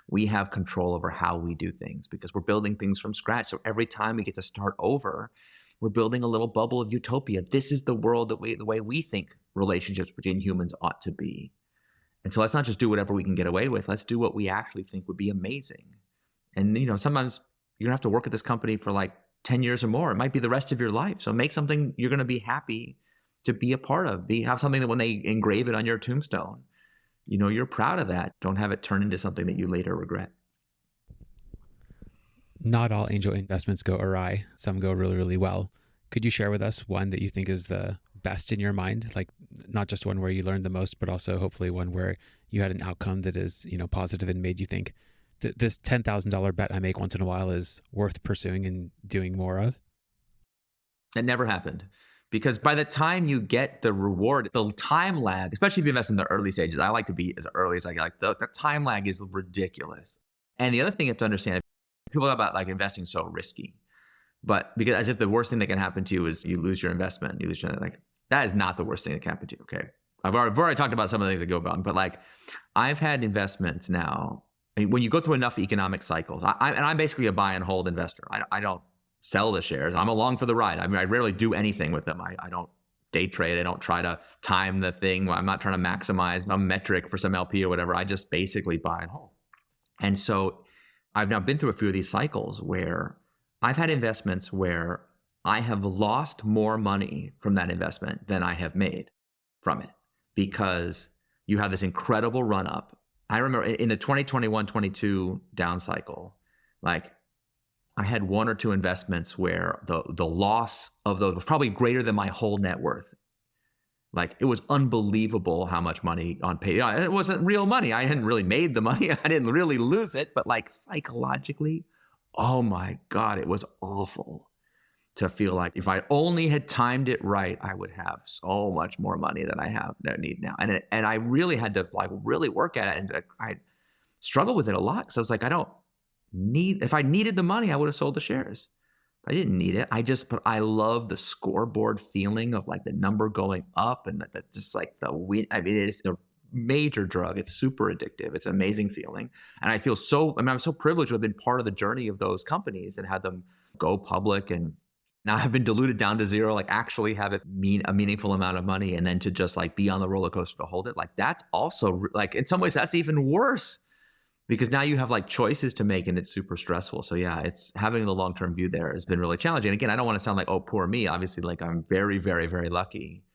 We have control over how we do things because we're building things from scratch. So every time we get to start over, we're building a little bubble of utopia. This is the world that the way we think relationships between humans ought to be. And so let's not just do whatever we can get away with. Let's do what we actually think would be amazing. And sometimes you're gonna have to work at this company for like 10 years or more. It might be the rest of your life. So make something you're gonna be happy to be a part of. Have something that when they engrave it on your tombstone, you're proud of that. Don't have it turn into something that you later regret. Not all angel investments go awry. Some go really, really well. Could you share with us one that you think is the best in your mind? Like not just one where you learned the most, but also hopefully one where you had an outcome that is, positive and made you think that this $10,000 bet I make once in a while is worth pursuing and doing more of? It never happened. Because by the time you get the reward, the time lag, especially if you invest in the early stages, I like to be as early as I get. Like the time lag is ridiculous. And the other thing you have to understand, people talk about like investing so risky, but because as if the worst thing that can happen to you is you lose your investment, like that is not the worst thing that can happen to you. Okay, I've already talked about some of the things that go about, but like I've had investments now. When you go through enough economic cycles, I'm basically a buy and hold investor. I don't sell the shares. I'm along for the ride. I mean, I rarely do anything with them. I don't day trade. I don't try to time the thing. I'm not trying to maximize a metric for some LP or whatever. I just basically buy and hold. And so I've now been through a few of these cycles where I've had investments where I have lost more money from that investment than I have made from it because you have this incredible run up. I remember in the 2021-22 down cycle, like I had one or two investments where the loss of those was probably greater than my whole net worth. Like it was unbelievable how much money on pay. It wasn't real money. I hadn't really made the money. I didn't really lose it, but like psychologically, oh my God, it was awful to feel like if I only had timed it right, I would have so much more money than I need now. And I really had to like really work at it, and I struggled with it a lot because I was like, if I needed the money, I would have sold the shares. I didn't need it. But I love the scoreboard feeling of like the number going up and just like the win. I mean, it is a major drug. It's super addictive. It's an amazing feeling. And I'm so privileged to have been part of the journey of those companies and had them go public and now have been diluted down to zero, like actually have it mean a meaningful amount of money. And then to just like be on the roller coaster to hold it. Like that's also like, in some ways that's even worse. Because now you have like choices to make and it's super stressful. So yeah, it's having the long-term view there has been really challenging. And again, I don't want to sound like, oh, poor me. Obviously, like I'm very, very, very lucky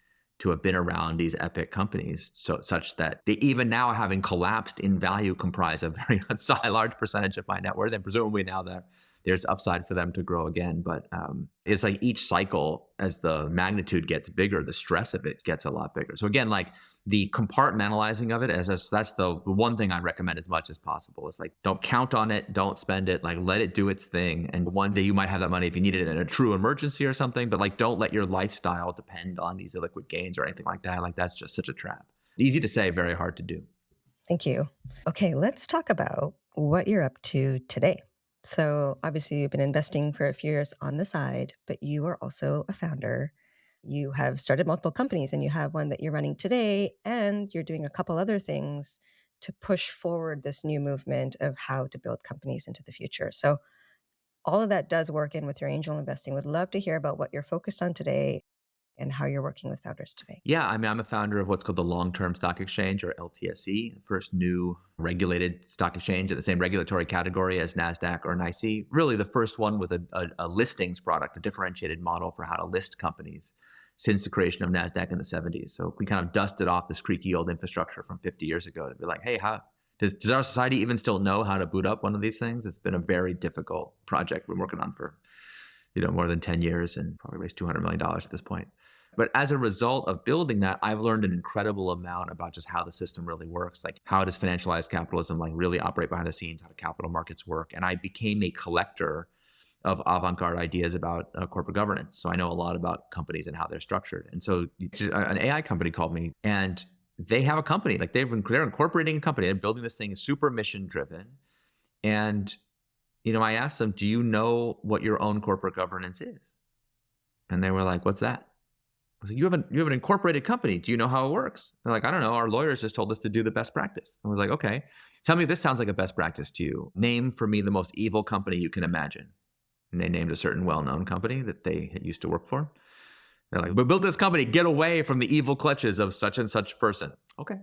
to have been around these epic companies such that they even now having collapsed in value comprise a very large percentage of my net worth. And presumably now that there's upside for them to grow again. But it's like each cycle, as the magnitude gets bigger, the stress of it gets a lot bigger. So again, like the compartmentalizing of it, that's the one thing I recommend as much as possible. It's like, don't count on it, don't spend it, like let it do its thing. And one day you might have that money if you needed it in a true emergency or something, but like don't let your lifestyle depend on these illiquid gains or anything like that. Like that's just such a trap. Easy to say, very hard to do. Thank you. Okay, let's talk about what you're up to today. So obviously you've been investing for a few years on the side, but you are also a founder. You have started multiple companies and you have one that you're running today, and you're doing a couple other things to push forward this new movement of how to build companies into the future. So all of that does work in with your angel investing. Would love to hear about what you're focused on today and how you're working with founders today. Yeah, I mean, I'm a founder of what's called the Long-Term Stock Exchange, or LTSE, the first new regulated stock exchange in the same regulatory category as NASDAQ or NYSE. Really the first one with a listings product, a differentiated model for how to list companies since the creation of NASDAQ in the 70s. So we kind of dusted off this creaky old infrastructure from 50 years ago to be like, hey, does our society even still know how to boot up one of these things? It's been a very difficult project we've been working on for more than 10 years and probably raised $200 million at this point. But as a result of building that, I've learned an incredible amount about just how the system really works. Like how does financialized capitalism like really operate behind the scenes, how do capital markets work? And I became a collector of avant-garde ideas about corporate governance. So I know a lot about companies and how they're structured. And so an AI company called me, and they have a company, like they're incorporating a company, they're building this thing, super mission driven. And I asked them, do you know what your own corporate governance is? And they were like, what's that? I was like, you have an incorporated company. Do you know how it works? They're like, I don't know. Our lawyers just told us to do the best practice. I was like, okay, tell me if this sounds like a best practice to you. Name for me the most evil company you can imagine. And they named a certain well-known company that they had used to work for. They're like, we built this company, get away from the evil clutches of such and such person. Okay.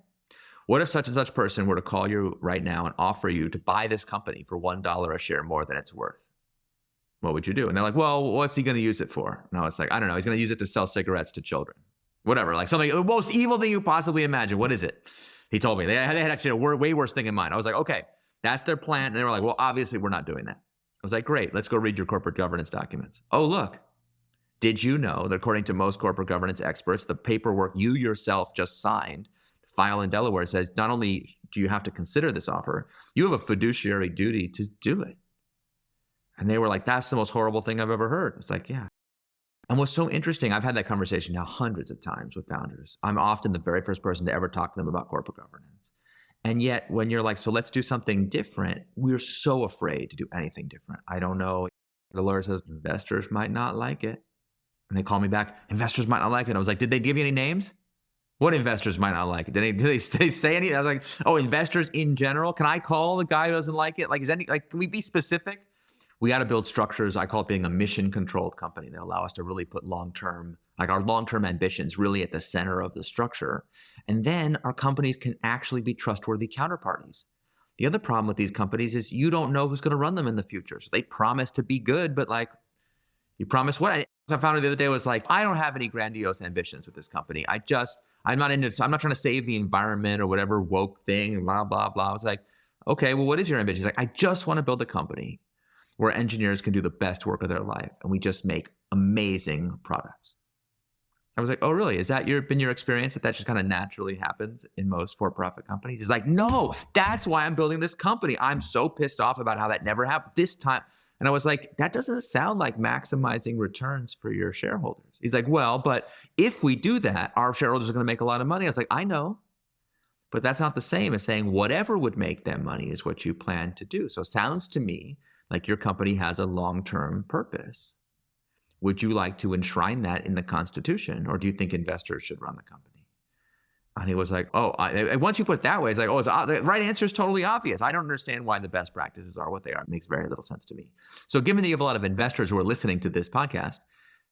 What if such and such person were to call you right now and offer you to buy this company for $1 a share more than it's worth? What would you do? And they're like, well, what's he going to use it for? And I was like, I don't know. He's going to use it to sell cigarettes to children. Whatever, like something, the most evil thing you possibly imagine. What is it? He told me. They had actually a way worse thing in mind. I was like, okay, that's their plan. And they were like, well, obviously we're not doing that. I was like, great, let's go read your corporate governance documents. Oh, look, Did you know that according to most corporate governance experts, the paperwork you yourself just signed to file in Delaware says not only do you have to consider this offer, you have a fiduciary duty to do it. And they were like, that's the most horrible thing I've ever heard. It's like, yeah. And what's so interesting, I've had that conversation now hundreds of times with founders. I'm often the very first person to ever talk to them about corporate governance. And yet when you're like, so let's do something different, we're so afraid to do anything different. I don't know. The lawyer says, investors might not like it. And they call me back, investors might not like it. I was like, did they give you any names? What investors might not like it? Did they say any? I was like, oh, investors in general? Can I call the guy who doesn't like it? Can we be specific? We got to build structures. I call it being a mission controlled company that allow us to really put long-term, like our long-term ambitions really at the center of the structure. And then our companies can actually be trustworthy counterparties. The other problem with these companies is you don't know who's going to run them in the future. So they promise to be good, but like, you promise what? I found out the other day was like, I don't have any grandiose ambitions with this company. I'm not trying to save the environment or whatever woke thing, blah, blah, blah. I was like, okay, well, what is your ambition? He's like, I just want to build a company where engineers can do the best work of their life and we just make amazing products. I was like, oh, really? Is that been your experience that just kind of naturally happens in most for-profit companies? He's like, no, that's why I'm building this company. I'm so pissed off about how that never happened this time. And I was like, that doesn't sound like maximizing returns for your shareholders. He's like, well, but if we do that, our shareholders are going to make a lot of money. I was like, I know, but that's not the same as saying whatever would make them money is what you plan to do. So it sounds to me like your company has a long-term purpose. Would you like to enshrine that in the Constitution, or do you think investors should run the company? And he was like, oh, once you put it that way, it's like, oh, the right answer is totally obvious. I don't understand why the best practices are what they are. It makes very little sense to me. So given that you have a lot of investors who are listening to this podcast,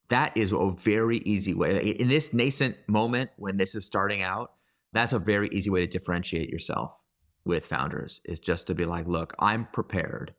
that is a very easy way. In this nascent moment when this is starting out, that's a very easy way to differentiate yourself with founders, is just to be like, look, I'm prepared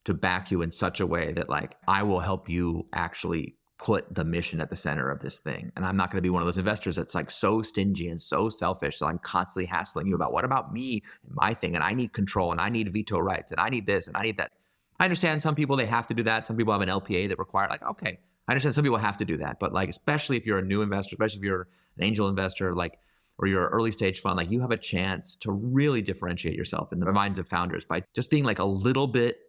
to back you in such a way that like, I will help you actually put the mission at the center of this thing. And I'm not going to be one of those investors that's like so stingy and so selfish. So I'm constantly hassling you about what about me and my thing. And I need control and I need veto rights and I need this and I need that. I understand some people, they have to do that. Some people have an LPA that require like, okay, I understand some people have to do that. But like, especially if you're a new investor, especially if you're an angel investor, like, or you're an early stage fund, like you have a chance to really differentiate yourself in the minds of founders by just being like a little bit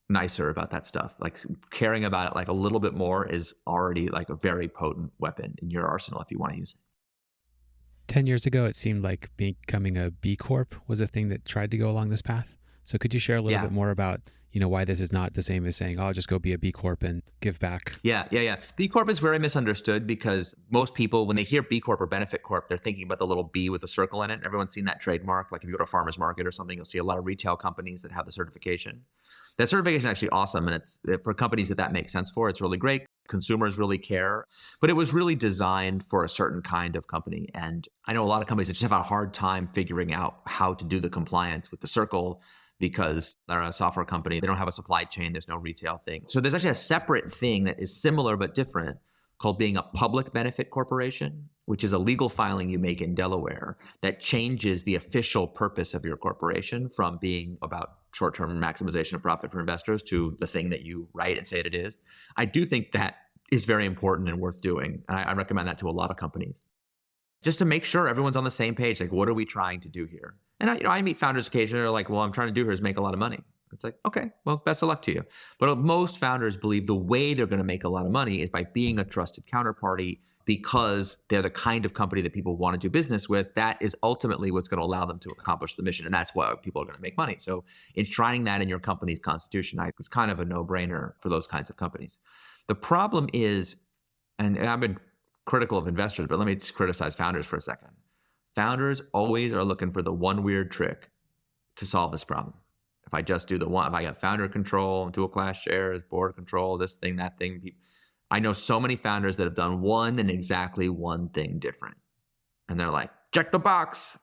nicer about that stuff. Like caring about it like a little bit more is already like a very potent weapon in your arsenal if you want to use it. 10 years ago, it seemed like becoming a B-Corp was a thing that tried to go along this path. So could you share a little bit more about, why this is not the same as saying, oh, I'll just go be a B-Corp and give back? Yeah. B-Corp is very misunderstood because most people, when they hear B-Corp or Benefit Corp, they're thinking about the little B with a circle in it. Everyone's seen that trademark. Like if you go to a farmer's market or something, you'll see a lot of retail companies that have the certification. That certification is actually awesome. And it's for companies that makes sense for, it's really great. Consumers really care, but it was really designed for a certain kind of company. And I know a lot of companies that just have a hard time figuring out how to do the compliance with the circle because they're a software company. They don't have a supply chain. There's no retail thing. So there's actually a separate thing that is similar but different called being a public benefit corporation, which is a legal filing you make in Delaware that changes the official purpose of your corporation from being about short-term maximization of profit for investors to the thing that you write and say it is. I do think that is very important and worth doing. And I recommend that to a lot of companies. Just to make sure everyone's on the same page. Like, what are we trying to do here? And I meet founders occasionally who are like, well, I'm trying to do here is make a lot of money. It's like, okay, well, best of luck to you. But most founders believe the way they're going to make a lot of money is by being a trusted counterparty because they're the kind of company that people want to do business with. That is ultimately what's going to allow them to accomplish the mission. And that's why people are going to make money. So enshrining that in your company's constitution, it's kind of a no-brainer for those kinds of companies. The problem is, and I've been critical of investors, but let me just criticize founders for a second. Founders always are looking for the one weird trick to solve this problem. If I just do if I got founder control, dual class shares, board control, this thing, that thing. I know so many founders that have done one and exactly one thing different. And they're like, check the box,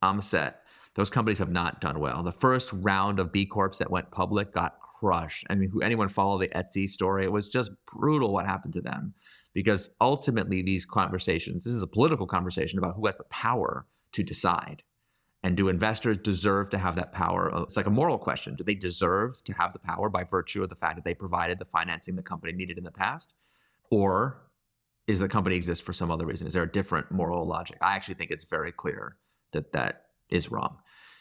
I'm set. Those companies have not done well. The first round of B Corps that went public got crushed. I mean, anyone follow the Etsy story? It was just brutal what happened to them. Because ultimately these conversations, this is a political conversation about who has the power to decide. And do investors deserve to have that power? It's like a moral question. Do they deserve to have the power by virtue of the fact that they provided the financing the company needed in the past? Or is the company exist for some other reason? Is there a different moral logic? I actually think it's very clear that that is wrong.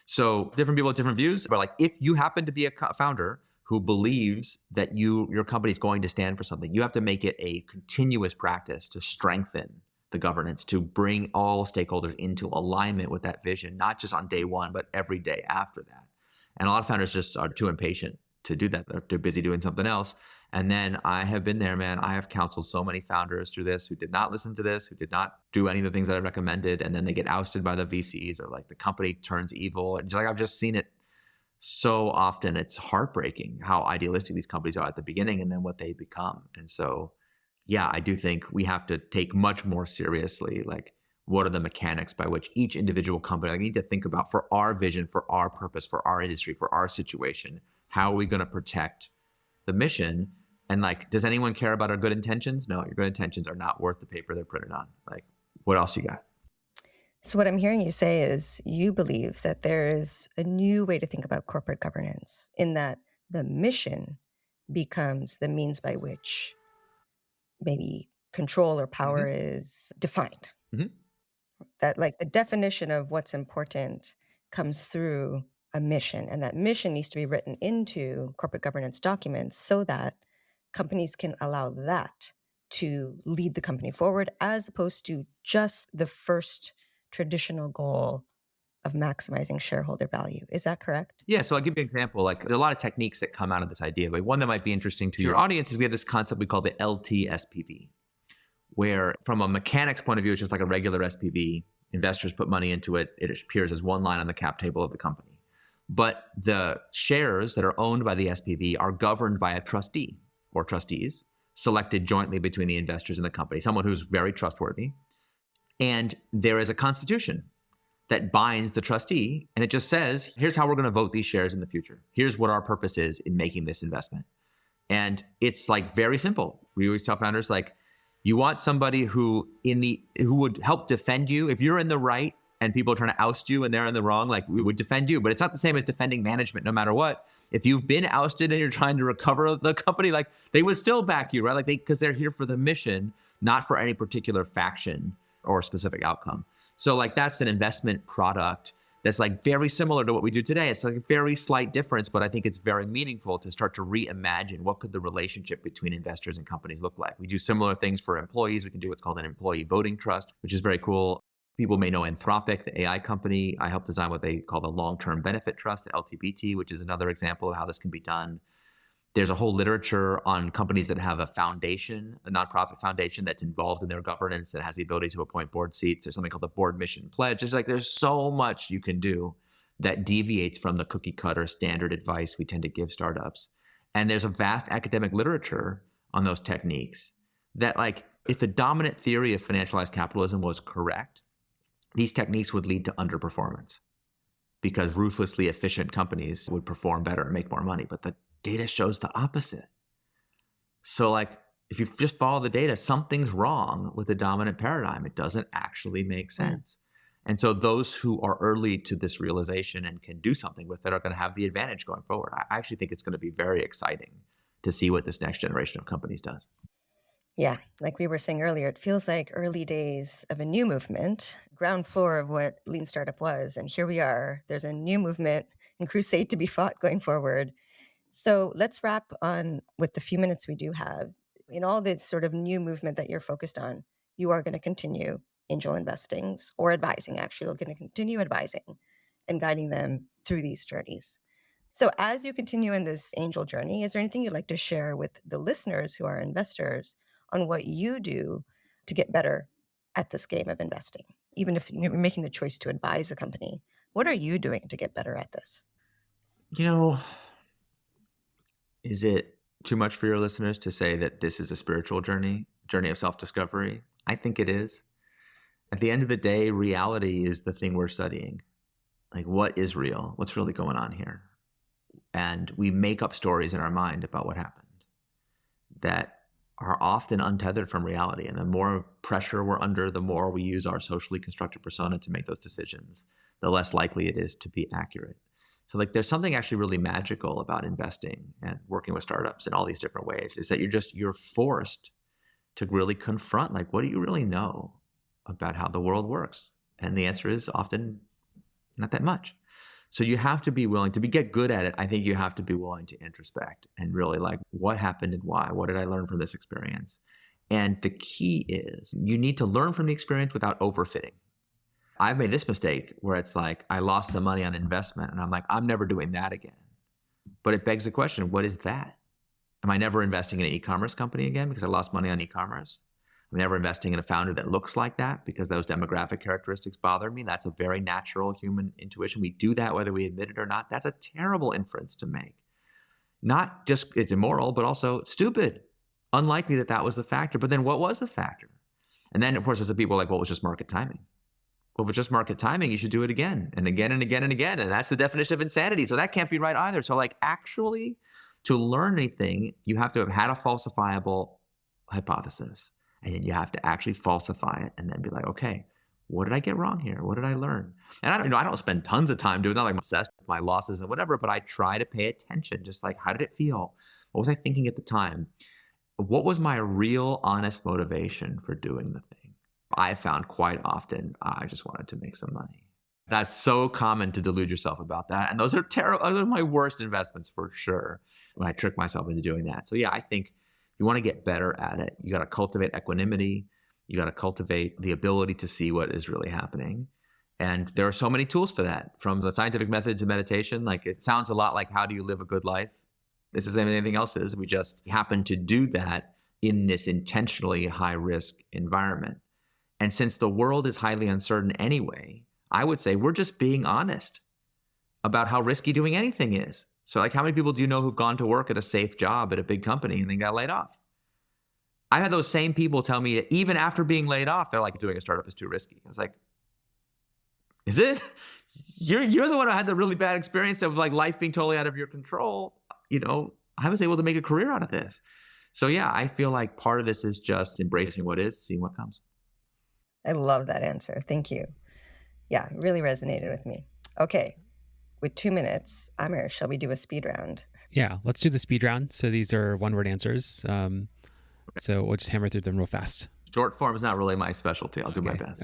So different people have different views, but like if you happen to be a founder who believes that your company is going to stand for something, you have to make it a continuous practice to strengthen the governance, to bring all stakeholders into alignment with that vision, not just on day one, but every day after that. And a lot of founders just are too impatient to do that. They're too busy doing something else. And then I have been there, man. I have counseled so many founders through this who did not listen to this, who did not do any of the things that I recommended. And then they get ousted by the VCs, or like the company turns evil. And like, I've just seen it so often. It's heartbreaking how idealistic these companies are at the beginning and then what they become. And so, yeah, I do think we have to take much more seriously, like, what are the mechanics by which each individual company, I need to think about for our vision, for our purpose, for our industry, for our situation, how are we going to protect the mission? And like, does anyone care about our good intentions? No, your good intentions are not worth the paper they're printed on. Like, what else you got? So what I'm hearing you say is you believe that there is a new way to think about corporate governance, in that the mission becomes the means by which maybe control or power is defined. That like the definition of what's important comes through a mission, and that mission needs to be written into corporate governance documents so that companies can allow that to lead the company forward, as opposed to just the first traditional goal of maximizing shareholder value. Is that correct? Yeah, so I'll give you an example. Like, there's a lot of techniques that come out of this idea, but one that might be interesting to your audience is we have this concept we call the LTSPV, where from a mechanics point of view, it's just like a regular SPV. Investors put money into it. It appears as one line on the cap table of the company. But the shares that are owned by the SPV are governed by a trustee or trustees selected jointly between the investors and the company, someone who's very trustworthy. And there is a constitution that binds the trustee, and it just says, here's how we're going to vote these shares in the future. Here's what our purpose is in making this investment. And it's like very simple. We always tell founders, like, you want somebody who would help defend you. If you're in the right and people are trying to oust you and they're in the wrong, like, we would defend you. But it's not the same as defending management, no matter what. If you've been ousted and you're trying to recover the company, like, they would still back you, right? Like, because they're here for the mission, not for any particular faction or specific outcome. So like, that's an investment product that's like very similar to what we do today. It's like a very slight difference, but I think it's very meaningful to start to reimagine what could the relationship between investors and companies look like. We do similar things for employees. We can do what's called an employee voting trust, which is very cool. People may know Anthropic, the AI company. I helped design what they call the long-term benefit trust, the LTBT, which is another example of how this can be done. There's a whole literature on companies that have a foundation, a nonprofit foundation that's involved in their governance, that has the ability to appoint board seats. There's something called the board mission pledge. There's so much you can do that deviates from the cookie cutter standard advice we tend to give startups. And there's a vast academic literature on those techniques that, like, if the dominant theory of financialized capitalism was correct, these techniques would lead to underperformance because ruthlessly efficient companies would perform better and make more money. But the data shows the opposite. So like, if you just follow the data, something's wrong with the dominant paradigm. It doesn't actually make sense. And so those who are early to this realization and can do something with it are going to have the advantage going forward. I actually think it's going to be very exciting to see what this next generation of companies does. Yeah, like we were saying earlier, it feels like early days of a new movement, ground floor of what Lean Startup was. And here we are. There's a new movement and crusade to be fought going forward. So let's wrap on with the few minutes we do have. In all this sort of new movement that you're focused on, you are going to continue angel investing or advising, actually. You're going to continue advising and guiding them through these journeys. So as you continue in this angel journey, is there anything you'd like to share with the listeners who are investors on what you do to get better at this game of investing? Even if you're making the choice to advise a company, what are you doing to get better at this? You know, is it too much for your listeners to say that this is a spiritual journey of self-discovery? I think it is. At the end of the day, reality is the thing we're studying. Like, what is real? What's really going on here? And we make up stories in our mind about what happened that are often untethered from reality. And the more pressure we're under, the more we use our socially constructed persona to make those decisions, the less likely it is to be accurate. So like, there's something actually really magical about investing and working with startups in all these different ways, is that you're forced to really confront, like, what do you really know about how the world works? And the answer is often not that much. So you have to be willing to get good at it. I think you have to be willing to introspect and really like, what happened and why? What did I learn from this experience? And the key is you need to learn from the experience without overfitting. I've made this mistake where it's like, I lost some money on investment and I'm like, I'm never doing that again. But it begs the question, what is that? Am I never investing in an e-commerce company again because I lost money on e-commerce? I'm never investing in a founder that looks like that because those demographic characteristics bother me. That's a very natural human intuition. We do that whether we admit it or not. That's a terrible inference to make. Not just it's immoral, but also stupid. Unlikely that that was the factor. But then what was the factor? And then, of course, there's the people like, well, it was just market timing. Well, if it's just market timing, you should do it again and again and again and again. And that's the definition of insanity. So that can't be right either. So like actually to learn anything, you have to have had a falsifiable hypothesis. And then you have to actually falsify it and then be like, okay, what did I get wrong here? What did I learn? And I don't spend tons of time doing that, like I'm obsessed with my losses and whatever, but I try to pay attention. Just like, how did it feel? What was I thinking at the time? What was my real honest motivation for doing the thing? I found quite often, I just wanted to make some money. That's so common to delude yourself about that. And those are terrible. Those are my worst investments for sure when I trick myself into doing that. So yeah, I think you want to get better at it. You got to cultivate equanimity. You got to cultivate the ability to see what is really happening. And there are so many tools for that, from the scientific method to meditation. Like it sounds a lot like how do you live a good life? It's the same as anything else is. We just happen to do that in this intentionally high risk environment. And since the world is highly uncertain anyway, I would say we're just being honest about how risky doing anything is. So like how many people do you know who've gone to work at a safe job at a big company and then got laid off? I had those same people tell me that even after being laid off, they're like, doing a startup is too risky. I was like, is it? You're the one who had the really bad experience of like life being totally out of your control. You know, I was able to make a career out of this. So yeah, I feel like part of this is just embracing what is, seeing what comes. I love that answer. Thank you. Yeah, it really resonated with me. Okay, with 2 minutes, Amir, shall we do a speed round? Yeah, let's do the speed round. So these are one-word answers. So we'll just hammer through them real fast. Short form is not really my specialty. I'll do my best.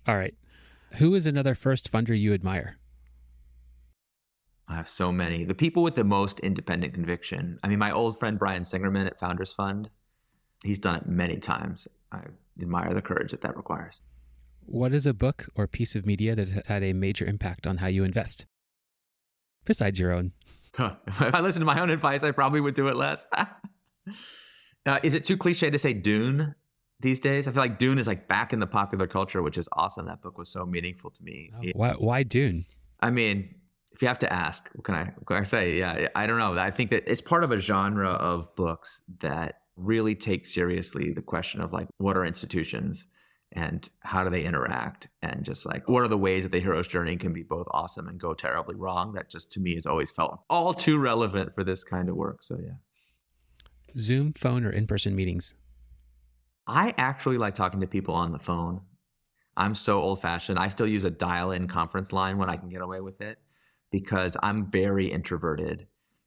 All right. Who is another first funder you admire? I have so many. The people with the most independent conviction. I mean, my old friend Brian Singerman at Founders Fund, he's done it many times. I admire the courage that requires. What is a book or piece of media that has had a major impact on how you invest? Besides your own. If I listened to my own advice, I probably would do it less. Is it too cliche to say Dune these days? I feel like Dune is like back in the popular culture, which is awesome. That book was so meaningful to me. Oh, why Dune? I mean, if you have to ask, what can I say? Yeah, I don't know. I think that it's part of a genre of books that really take seriously the question of like, what are institutions and how do they interact? And just like, what are the ways that the hero's journey can be both awesome and go terribly wrong? That just to me has always felt all too relevant for this kind of work. So yeah. Zoom, phone, or in-person meetings? I actually like talking to people on the phone. I'm so old-fashioned. I still use a dial-in conference line when I can get away with it because I'm very introverted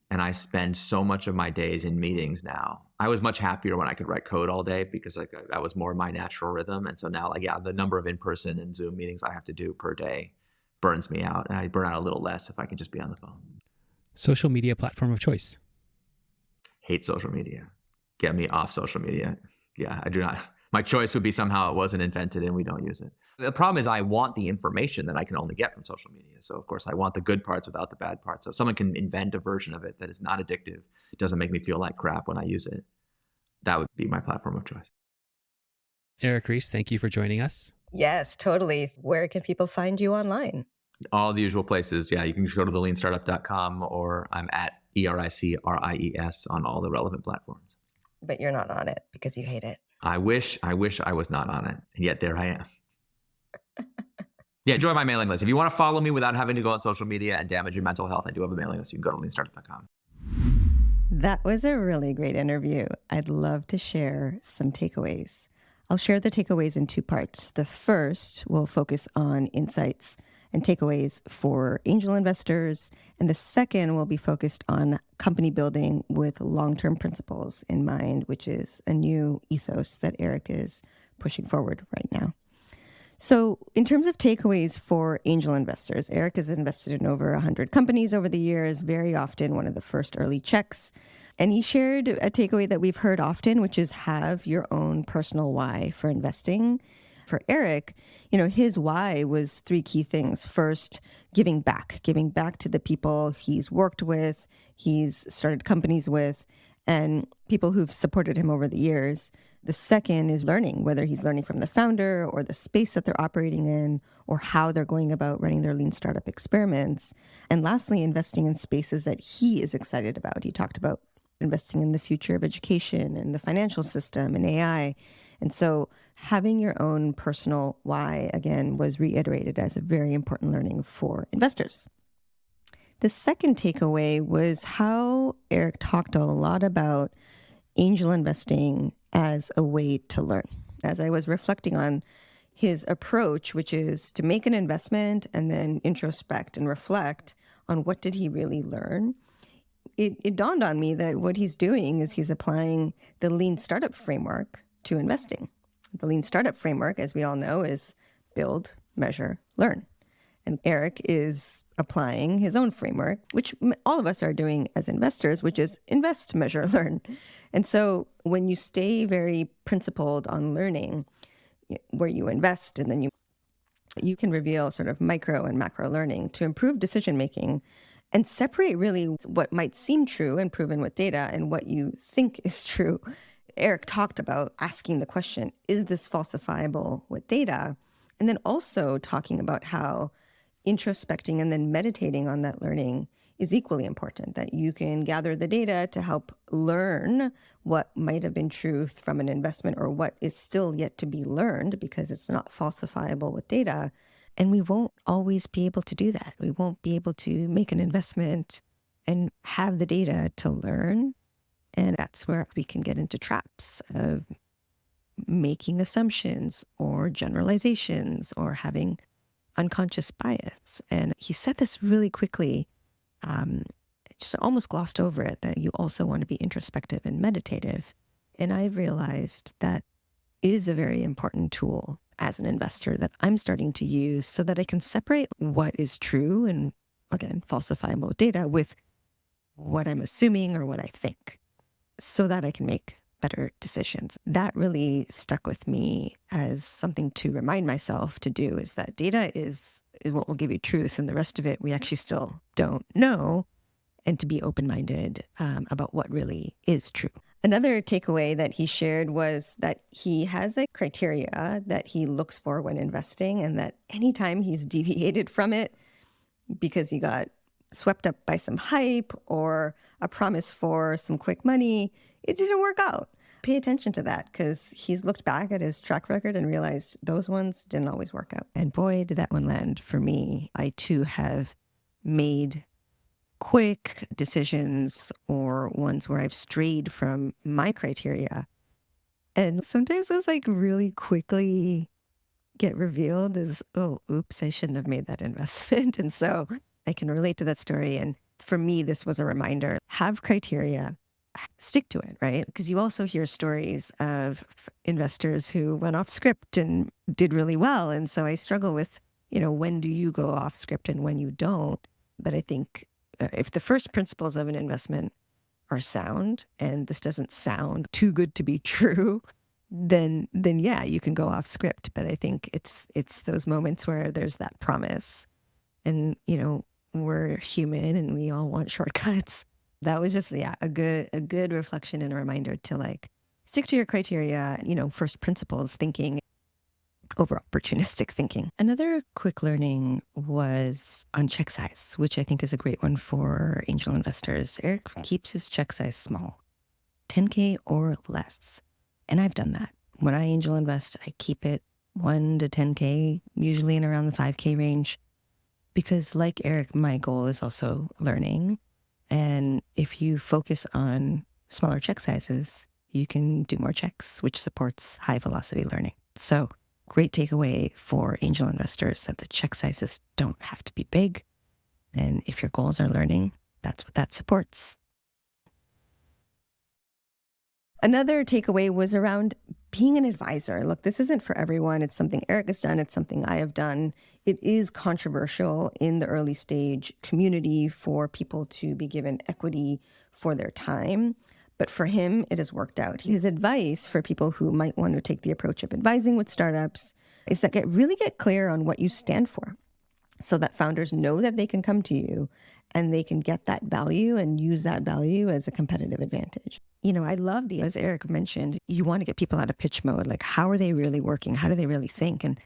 and I spend so much of my days in meetings now. I was much happier when I could write code all day because like that was more my natural rhythm. And so now like, yeah, the number of in-person and Zoom meetings I have to do per day burns me out. And I burn out a little less if I can just be on the phone. Social media platform of choice? Hate social media. Get me off social media. Yeah, I do not. My choice would be somehow it wasn't invented and we don't use it. The problem is I want the information that I can only get from social media. So of course I want the good parts without the bad parts. So if someone can invent a version of it that is not addictive, it doesn't make me feel like crap when I use it, that would be my platform of choice. Eric Ries, thank you for joining us. Yes, totally. Where can people find you online? All the usual places. Yeah, you can just go to theleanstartup.com or I'm at ERICRIES on all the relevant platforms. But you're not on it because you hate it. I wish I was not on it. And yet there I am. Yeah, join my mailing list. If you want to follow me without having to go on social media and damage your mental health, I do have a mailing list. You can go to leanstartup.com. That was a really great interview. I'd love to share some takeaways. I'll share the takeaways in 2 parts. The first will focus on insights and takeaways for angel investors. And the second will be focused on company building with long-term principles in mind, which is a new ethos that Eric is pushing forward right now. So in terms of takeaways for angel investors, Eric has invested in over 100 companies over the years, very often one of the first early checks. And he shared a takeaway that we've heard often, which is have your own personal why for investing. For Eric, his why was three key things. First, giving back to the people he's worked with, he's started companies with, and people who've supported him over the years. The second is learning, whether he's learning from the founder or the space that they're operating in or how they're going about running their lean startup experiments. And lastly, investing in spaces that he is excited about. He talked about investing in the future of education and the financial system and AI. And so having your own personal why, again, was reiterated as a very important learning for investors. The second takeaway was how Eric talked a lot about angel investing as a way to learn. As I was reflecting on his approach, which is to make an investment and then introspect and reflect on what did he really learn, it dawned on me that what he's doing is he's applying the lean startup framework to investing. The lean startup framework, as we all know, is build, measure, learn. And Eric is applying his own framework, which all of us are doing as investors, which is invest, measure, learn. And so when you stay very principled on learning where you invest, and then you can reveal sort of micro and macro learning to improve decision-making and separate really what might seem true and proven with data and what you think is true. Eric talked about asking the question, is this falsifiable with data? And then also talking about how introspecting and then meditating on that learning is equally important, that you can gather the data to help learn what might have been truth from an investment or what is still yet to be learned because it's not falsifiable with data. And we won't always be able to do that. We won't be able to make an investment and have the data to learn. And that's where we can get into traps of making assumptions or generalizations or having unconscious bias. And he said this really quickly, just almost glossed over it, that you also want to be introspective and meditative. And I've realized that is a very important tool as an investor that I'm starting to use so that I can separate what is true and, again, falsifiable data with what I'm assuming or what I think so that I can make better decisions. That really stuck with me as something to remind myself to do, is that data is what will give you truth, and the rest of it we actually still don't know, and to be open-minded about what really is true. Another takeaway that he shared was that he has a criteria that he looks for when investing, and that anytime he's deviated from it because he got swept up by some hype or a promise for some quick money, it didn't work out. Pay attention to that, because he's looked back at his track record and realized those ones didn't always work out. And boy, did that one land for me. I too have made quick decisions or ones where I've strayed from my criteria. And sometimes those really quickly get revealed as, oh, oops, I shouldn't have made that investment. And so I can relate to that story. And for me, this was a reminder, have criteria, stick to it, right? Because you also hear stories of investors who went off script and did really well. And so I struggle with, when do you go off script and when you don't? But I think if the first principles of an investment are sound, and this doesn't sound too good to be true, then yeah, you can go off script. But I think it's those moments where there's that promise, and we're human and we all want shortcuts. That was just a good reflection and a reminder to stick to your criteria, first principles thinking over opportunistic thinking. Another quick learning was on check size, which I think is a great one for angel investors. Eric keeps his check size small, 10K or less. And I've done that. When I angel invest, I keep it 1 to 10K, usually in around the 5K range, because like Eric, my goal is also learning. And if you focus on smaller check sizes, you can do more checks, which supports high velocity learning. So great takeaway for angel investors that the check sizes don't have to be big. And if your goals are learning, that's what that supports. Another takeaway was around being an advisor. Look, this isn't for everyone. It's something Eric has done. It's something I have done. It is controversial in the early stage community for people to be given equity for their time. But for him, it has worked out. His advice for people who might want to take the approach of advising with startups is that really get clear on what you stand for so that founders know that they can come to you and they can get that value and use that value as a competitive advantage. I love as Eric mentioned, you want to get people out of pitch mode. Like, how are they really working? How do they really think? And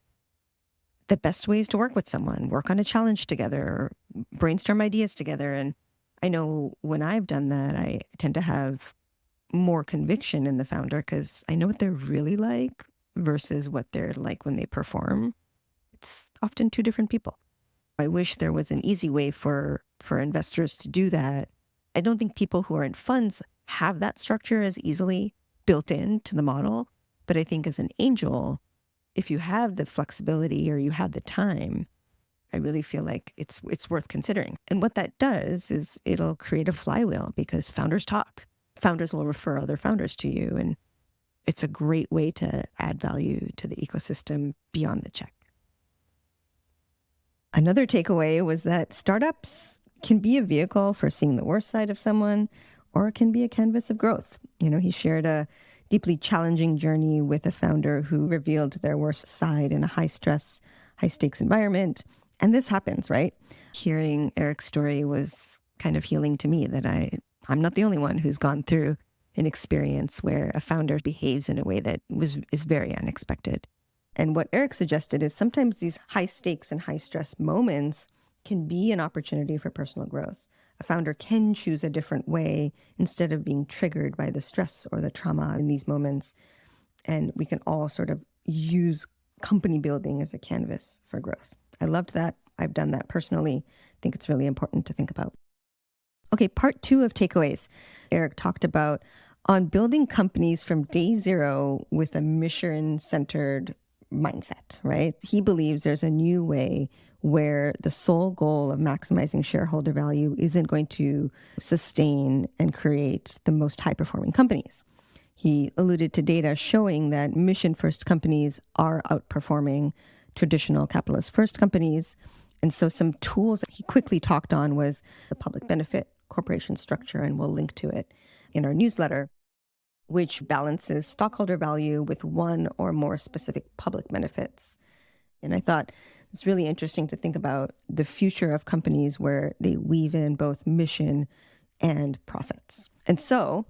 the best way is to work with someone, work on a challenge together, or brainstorm ideas together. And I know when I've done that, I tend to have more conviction in the founder because I know what they're really like versus what they're like when they perform. It's often two different people. I wish there was an easy way for investors to do that. I don't think people who are in funds have that structure as easily built into the model. But I think as an angel, if you have the flexibility or you have the time, I really feel like it's worth considering. And what that does is it'll create a flywheel because founders talk. Founders will refer other founders to you. And it's a great way to add value to the ecosystem beyond the check. Another takeaway was that startups can be a vehicle for seeing the worst side of someone, or it can be a canvas of growth. He shared a deeply challenging journey with a founder who revealed their worst side in a high-stress, high-stakes environment. And this happens, right? Hearing Eric's story was kind of healing to me that I'm not the only one who's gone through an experience where a founder behaves in a way that is very unexpected. And what Eric suggested is sometimes these high stakes and high stress moments can be an opportunity for personal growth. A founder can choose a different way instead of being triggered by the stress or the trauma in these moments. And we can all sort of use company building as a canvas for growth. I loved that. I've done that personally. I think it's really important to think about. Okay, part 2 of takeaways. Eric talked about on building companies from day zero with a mission-centered mindset, right? He believes there's a new way where the sole goal of maximizing shareholder value isn't going to sustain and create the most high-performing companies. He alluded to data showing that mission-first companies are outperforming traditional capitalist-first companies. And so some tools that he quickly talked on was the Public Benefit Corporation structure, and we'll link to it in our newsletter, which balances stockholder value with one or more specific public benefits. And I thought it's really interesting to think about the future of companies where they weave in both mission and profits. And so,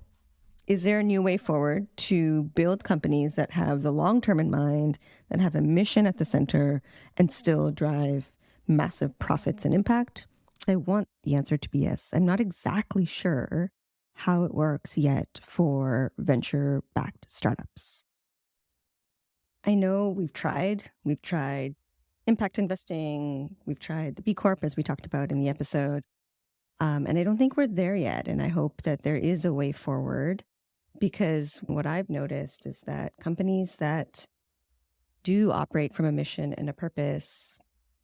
is there a new way forward to build companies that have the long term in mind, that have a mission at the center, and still drive massive profits and impact? I want the answer to be yes. I'm not exactly sure how it works yet for venture-backed startups. I know we've tried impact investing, we've tried the B-Corp, as we talked about in the episode, and I don't think we're there yet. And I hope that there is a way forward, because what I've noticed is that companies that do operate from a mission and a purpose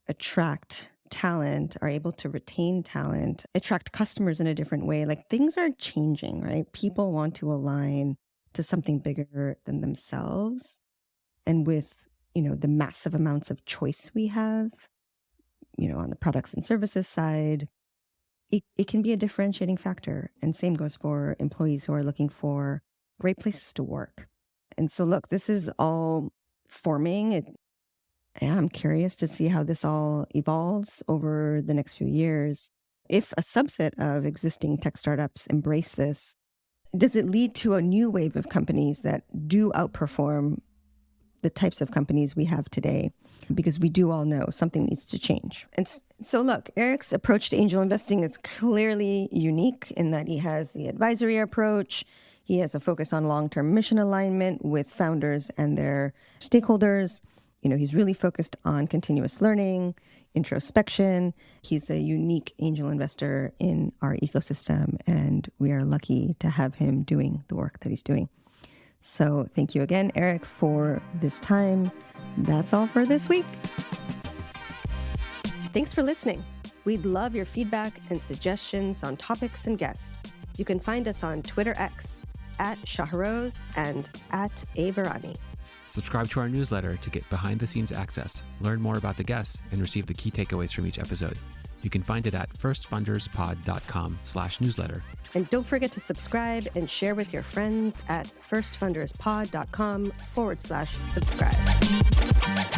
attract talent, are able to retain talent, attract customers in a different way. Like, things are changing, right? People want to align to something bigger than themselves. And with, the massive amounts of choice we have, on the products and services side, it can be a differentiating factor. And same goes for employees who are looking for great places to work. And so, look, this is all forming. I'm curious to see how this all evolves over the next few years. If a subset of existing tech startups embrace this, does it lead to a new wave of companies that do outperform the types of companies we have today? Because we do all know something needs to change. And so look, Eric's approach to angel investing is clearly unique in that he has the advisory approach. He has a focus on long-term mission alignment with founders and their stakeholders. He's really focused on continuous learning, introspection. He's a unique angel investor in our ecosystem, and we are lucky to have him doing the work that he's doing. So thank you again, Eric, for this time. That's all for this week. Thanks for listening. We'd love your feedback and suggestions on topics and guests. You can find us on Twitter X @Shahroz and @Averani. Subscribe to our newsletter to get behind-the-scenes access, learn more about the guests, and receive the key takeaways from each episode. You can find it at firstfunderspod.com/newsletter. And don't forget to subscribe and share with your friends at firstfunderspod.com/subscribe.